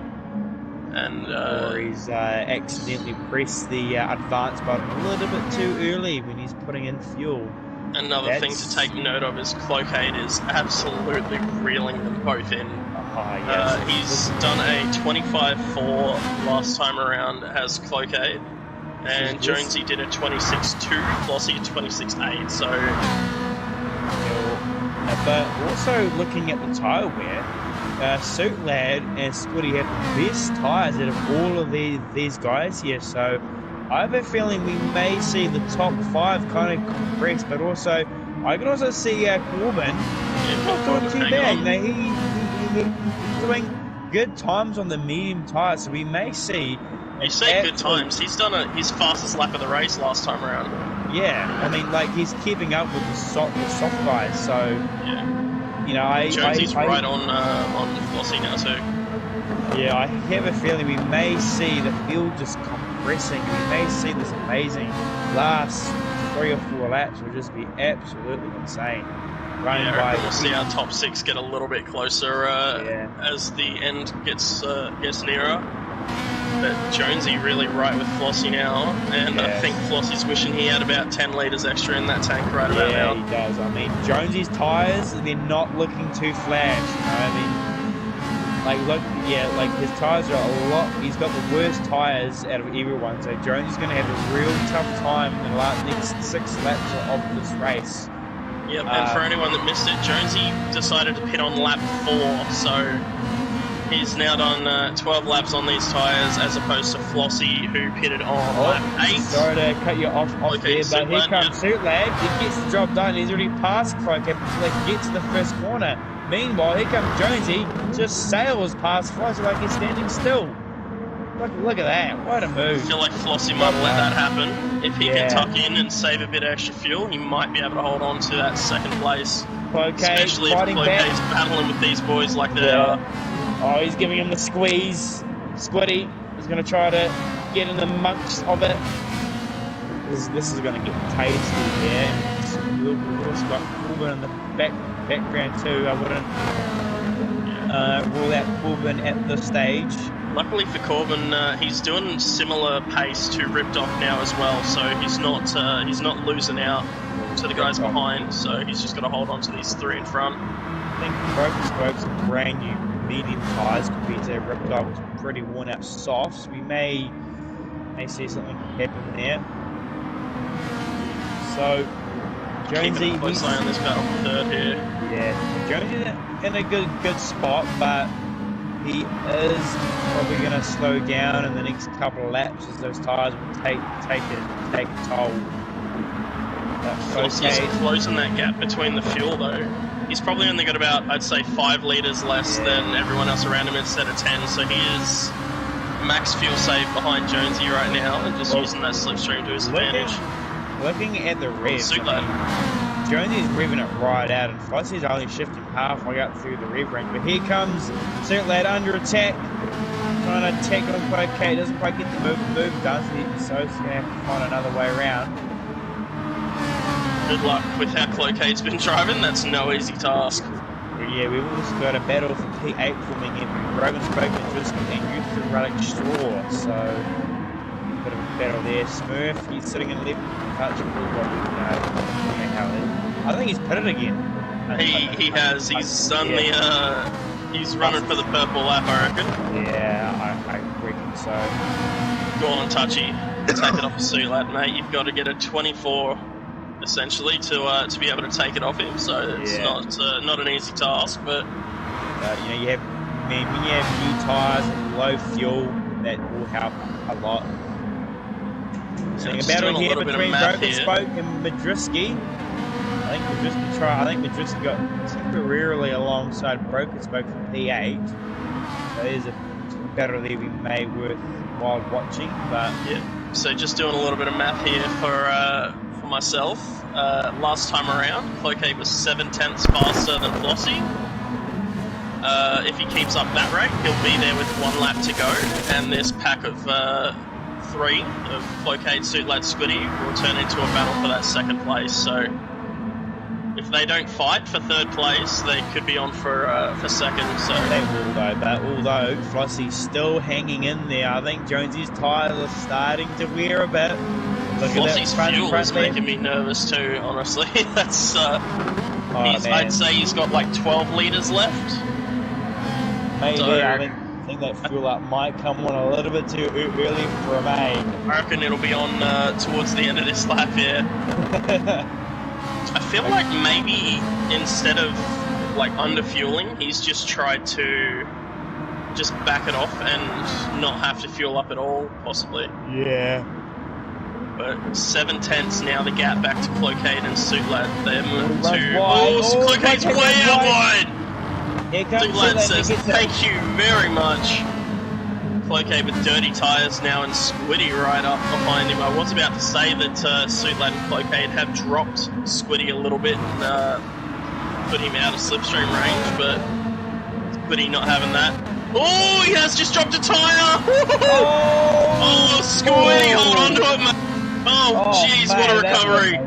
A: And
C: or he's accidentally pressed the advance button a little bit too early when he's putting in fuel.
A: Another thing to take note of is Cloquet is absolutely reeling them both in.
C: Yes.
A: He's done a 25.4 last time around as Cloquet, and Jonesy did a 26.2, Flossie a 26.8, so...
C: But also looking at the tyre wear, Suit Lad and Squiddy have the best tyres out of all of these guys here, so I have a feeling we may see the top 5 kind of compress, but also, I can also see Corbin not doing too bad. You know, he's doing good times on the medium tyres, so we may see...
A: You say good times. He's done his fastest lap of the race last time around.
C: Yeah, I mean, like, he's keeping up with the soft guys, so...
A: Yeah.
C: You know,
A: Jonesy's right on Flossie now, too.
C: Yeah, I have a feeling we may see the field just compressing. We may see this amazing last 3 or 4 laps will just be absolutely insane.
A: We'll see our top 6 get a little bit closer as the end gets nearer. But Jonesy really right with Flossie now, and I think Flossie's wishing he had about 10 litres extra in that tank right about now.
C: Yeah, he does. I mean, Jonesy's tyres, they're not looking too flash. You know? I mean, Like, look, yeah, like his tyres are a lot. He's got the worst tyres out of everyone. So Jones is going to have a real tough time in the next 6 laps of this race.
A: Yep, and for anyone that missed it, Jonesy decided to pit on lap 4, so he's now done 12 laps on these tyres as opposed to Flossie, who pitted on lap 8.
C: Sorry to cut you off
A: Okay,
C: there, but here comes Suit Lad. He gets the job done. He's already passed Flockham before he gets to the first corner. Meanwhile, here comes Jonesy, just sails past Flossie like he's standing still. Look at that. What a move.
A: I feel like Flossie might let that happen. If he can tuck in and save a bit of extra fuel, he might be able to hold on to that second place. Especially if Cloquet's battling with these boys like they are.
C: Oh, he's giving him the squeeze. Squiddy is going to try to get in the amongst of it. This is going to get tasty here. We've also got Corbin in the background too. I wouldn't rule out Corbin at this stage.
A: Luckily for Corbin, he's doing similar pace to Ripped Off now as well, so he's not losing out to the guys behind. So he's just got to hold on to these 3 in front.
C: I think Broken Spokes are brand new medium tyres compared to Ripped Off, was pretty worn out softs. We may see something happen there. So Jonesy,
A: keeping a close eye on this battle for 3rd here.
C: Yeah, Jonesy's in a good spot, but he is probably going to slow down in the next couple of laps as those tyres will take a toll.
A: He's closing that gap between the fuel though. He's probably only got about, I'd say, 5 litres less than everyone else around him instead of 10, so he is max fuel save behind Jonesy right now and just using that slipstream to his advantage.
C: Looking at the rev, Jonesy's revving it right out, and Flossie's only shifting halfway up through the rev range. But here comes Suit Lad under attack, trying to attack on Cloquet. Doesn't quite get the move done, so he's going to have to find another way around.
A: Good luck with how Cloquet's been driving. That's no easy task.
C: Yeah, we've also got a battle for P8 forming in Brogan Spoke and Youth Relic Straw, so bit of a battle there. Smurf, he's sitting in left. I think he's pitted again.
A: He has. He's done the. He's running for the purple lap, I reckon.
C: Yeah, I reckon so.
A: Go on, Touchy. Take it off a Suit Lad, mate. You've got to get a 24, essentially, to be able to take it off him. So it's not an easy task, but
C: when you have new tyres and low fuel, that will help a lot. Seeing a battle here between Broken Spoke and Madrisky. I think Madrisky got temporarily alongside Broken Spoke for P8. So there's a battle there we may worthwhile watching. But
A: yeah. So just doing a little bit of math here for myself. Last time around, Cloquet was 7/10 faster than Flossie. If he keeps up that rate, he'll be there with 1 lap to go, and this pack of 3 of Cloquet, Suit Lad, Squiddy will turn into a battle for that 2nd place. So if they don't fight for 3rd place, they could be on for 2nd. So
C: they will though. But although Flossie's still hanging in there, I think Jonesy's tyres are starting to wear a bit.
A: Flossie's fuel is making me nervous too. Honestly, that's I'd say he's got like 12 litres left.
C: Maybe so, I think that fuel up might come on a little bit too early for me.
A: I reckon it'll be on towards the end of this lap here. I feel like maybe instead of like under fueling, he's just tried to just back it off and not have to fuel up at all, possibly.
C: Yeah.
A: But 7/10 now, the gap back to Cloquet and Suit Lad. Them two. Cloquet's way out wide! Suit Lad says, thank you very much. Cloquet with dirty tyres now and Squiddy right up behind him. I was about to say that Suit Lad and Cloquet have dropped Squiddy a little bit and put him out of slipstream range, but Squiddy not having that. Oh, he has just dropped a tyre! Oh, Squiddy, hold on to it, mate! Oh, jeez, what a recovery!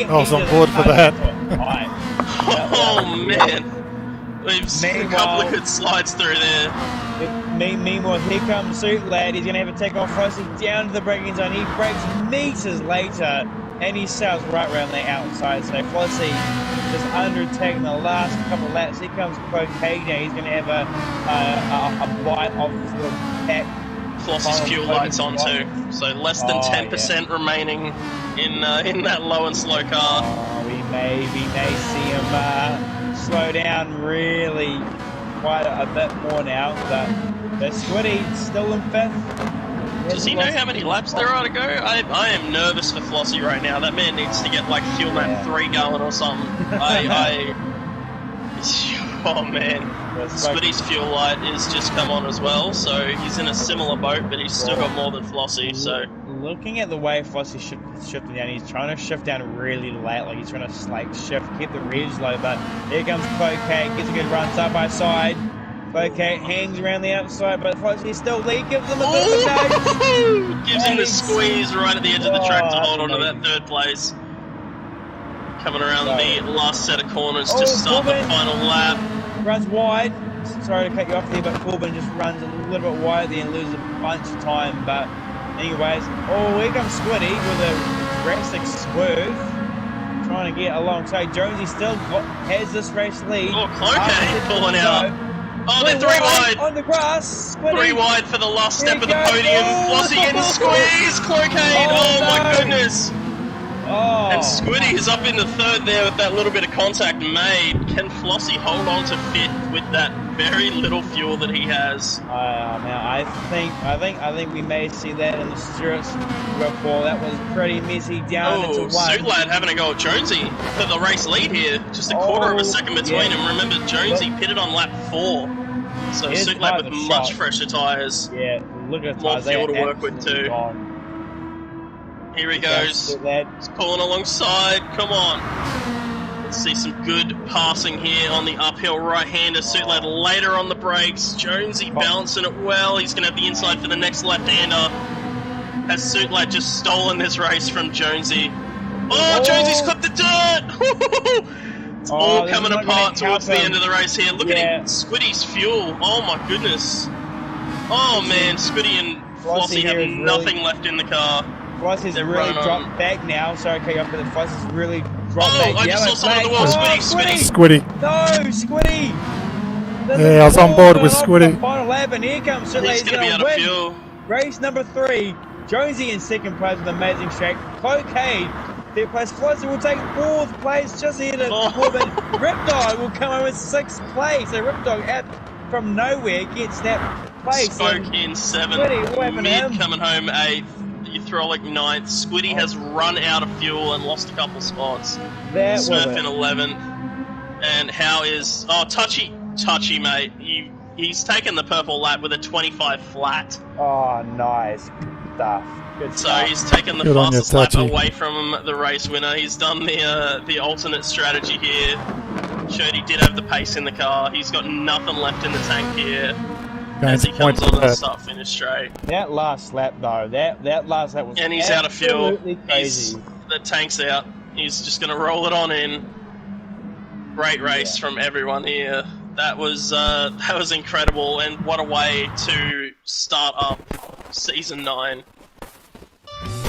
D: I was on board for that.
A: Oh, man. We've seen a couple of good slides through there.
C: Meanwhile, here comes Suit Lad. He's going to have a take off Frosty down to the braking zone. He brakes meters later. and he sails right around the outside. So Flossie just undertaking the last couple of laps. Here comes Croquet now. He's going to have a bite of the pack.
A: Flossie's fuel light's on too, so less than 10% remaining in that low and slow car.
C: We may see him slow down really quite a bit more now, but Squiddy's still in 5th.
A: Does he know how many laps there are to go? I am nervous for Flossie right now. That man needs to get like fuel map 3 gallon or something. Oh man, Squiddy's fuel light is just come on as well, so he's in a similar boat, but he's still got more than Flossie. So
C: looking at the way Flossie shifting down, he's trying to shift down really late, like he's trying to like shift, keep the revs low. But here comes Cloquet, gets a good run side by side. Cloquet hangs around the outside, but Flossie still lead, gives him a bit of a nudge.
A: Gives him the squeeze right at the edge of the track to hold on to that 3rd place. Coming around the last set of corners to start the final lap.
C: Runs wide. Sorry to cut you off there, but Corbin just runs a little bit wide there and loses a bunch of time. But anyways, here comes Squiddy with a drastic swerve, trying to get alongside Jonesy. Still has this race lead.
A: Oh, Cloquet pulling out. Oh, they're 3 wide.
C: On the grass. Squiddy.
A: 3 wide for the last step of the podium. Flossie getting squeezed. Cloquet. Oh my goodness.
C: Oh.
A: And Squiddy is up in the 3rd there with that little bit of contact made. Can Flossie hold on to 5th with that very little fuel that he has?
C: I think we may see that in the Stewart's report. That was pretty messy down into 1.
A: Suitlad having a go at Jonesy for the race lead here. Just a quarter of a second between him. Remember, Jonesy pitted on lap 4. So Suitlad with much fresher tyres.
C: Yeah, look at the
A: more
C: tyres.
A: fuel to work with too. Here he goes. He's pulling alongside. Come on. Let's see some good passing here on the uphill right-hander. Suitlad later on the brakes. Jonesy balancing it well. He's going to have the inside for the next left-hander. Has Suitlad just stolen this race from Jonesy? Oh, Jonesy's got the dirt! It's all coming apart towards the end of the race here. Look at him. Squiddy's fuel. Oh, my goodness. Oh, man. Squiddy and Flossie have nothing left in the car.
C: Flossie's really dropped back now. Sorry, cut you off, but Flossie's really dropped back.
A: I just saw someone on the wall.
D: Squiddy.
C: No, Squiddy.
D: Yeah, I was on board with Squiddy.
C: Final lap, and here comes Squiddy.
A: He's going to be out of fuel.
C: Race number 3. Jonesy in 2nd place with an amazing track. Cloquet, 3rd place. Flossie will take 4th place just ahead of Corbin. Ripdog will come in with 6th place. So Ripdog out from nowhere gets that place.
A: Spoke in 7th. Mid coming home 8th. Frolic 9th. Squiddy has run out of fuel and lost a couple spots. Smurf in 11th. And how is... Oh, Touchy, mate. He's taken the purple lap with a 25 flat.
C: Oh, nice stuff. Good stuff.
A: So he's taken the fastest lap away from the race winner. He's done the alternate strategy here. Showed he did have the pace in the car. He's got nothing left in the tank here. As he comes on the start-finish straight.
C: That last lap, though, that last lap was
A: and he's out of fuel.
C: Crazy.
A: The tank's out. He's just going to roll it on in. Great race from everyone here. That was incredible, and what a way to start up Season 9.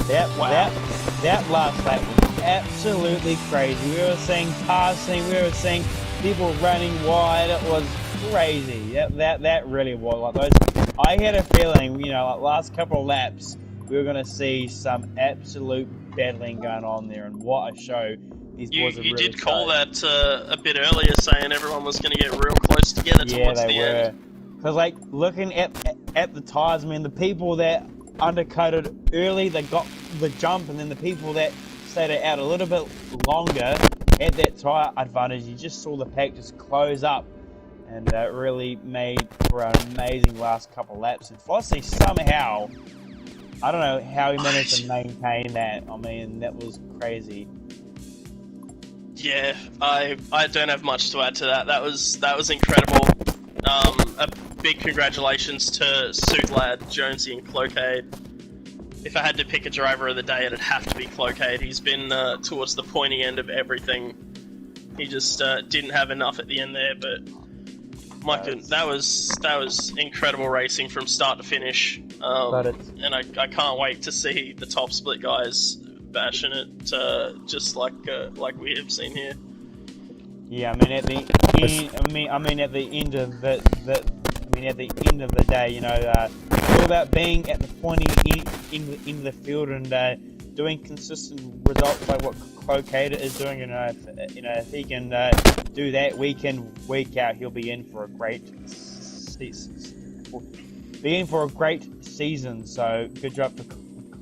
C: That last lap was absolutely crazy. We were seeing passing, we were seeing people running wide. It was crazy. That really was like those. I had a feeling, like last couple of laps, we were going to see some absolute battling going on there, and what a show these boys have really
A: did call that a bit earlier, saying everyone was going to get real close together towards the end.
C: Because like looking at the tyres, I mean, the people that undercutted early, they got the jump, and then the people that stayed out a little bit longer had that tyre advantage. You just saw the pack just close up. And that really made for an amazing last couple of laps. And Flossie somehow, I don't know how he managed to maintain that. I mean, that was crazy.
A: Yeah, I don't have much to add to that. That was incredible. A big congratulations to Suitlad, Jonesy, and Cloquet. If I had to pick a driver of the day, it'd have to be Cloquet. He's been towards the pointy end of everything. He just didn't have enough at the end there, but. My goodness, that was incredible racing from start to finish, and I can't wait to see the top split guys bashing it, just like we have seen here.
C: Yeah, I mean at the end, at the end of the day, you know, it's all about being at the pointy in the field and doing consistent results like what Crocator is doing. If he can do that week in, week out, he'll be in for a great season. So good job for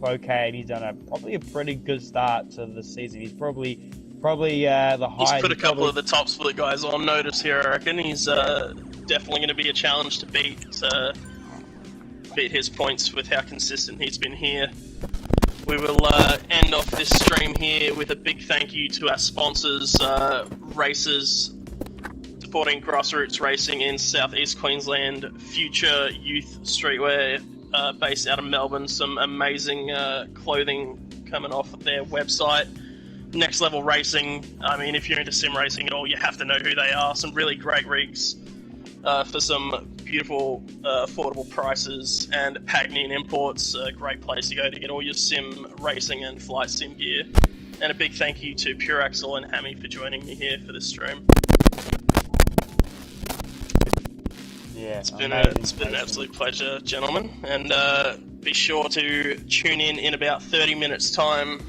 C: Crocator. He's done probably a pretty good start to the season. He's probably the highest.
A: He's put a couple of the top split guys on notice here, I reckon. He's definitely going to be a challenge to beat his points with how consistent he's been here. We will end off this stream here with a big thank you to our sponsors, racers supporting grassroots racing in southeast Queensland, Future Youth Streetwear, based out of Melbourne. Some amazing clothing coming off of their website. Next Level Racing, I mean, if you're into sim racing at all, you have to know who they are. Some really great rigs for some beautiful, affordable prices. And Pagnian Imports, a great place to go to get all your sim racing and flight sim gear. And a big thank you to Pure Axle and Hammy for joining me here for this stream.
C: Yeah,
A: it's been an absolute pleasure, gentlemen. And be sure to tune in about 30 minutes' time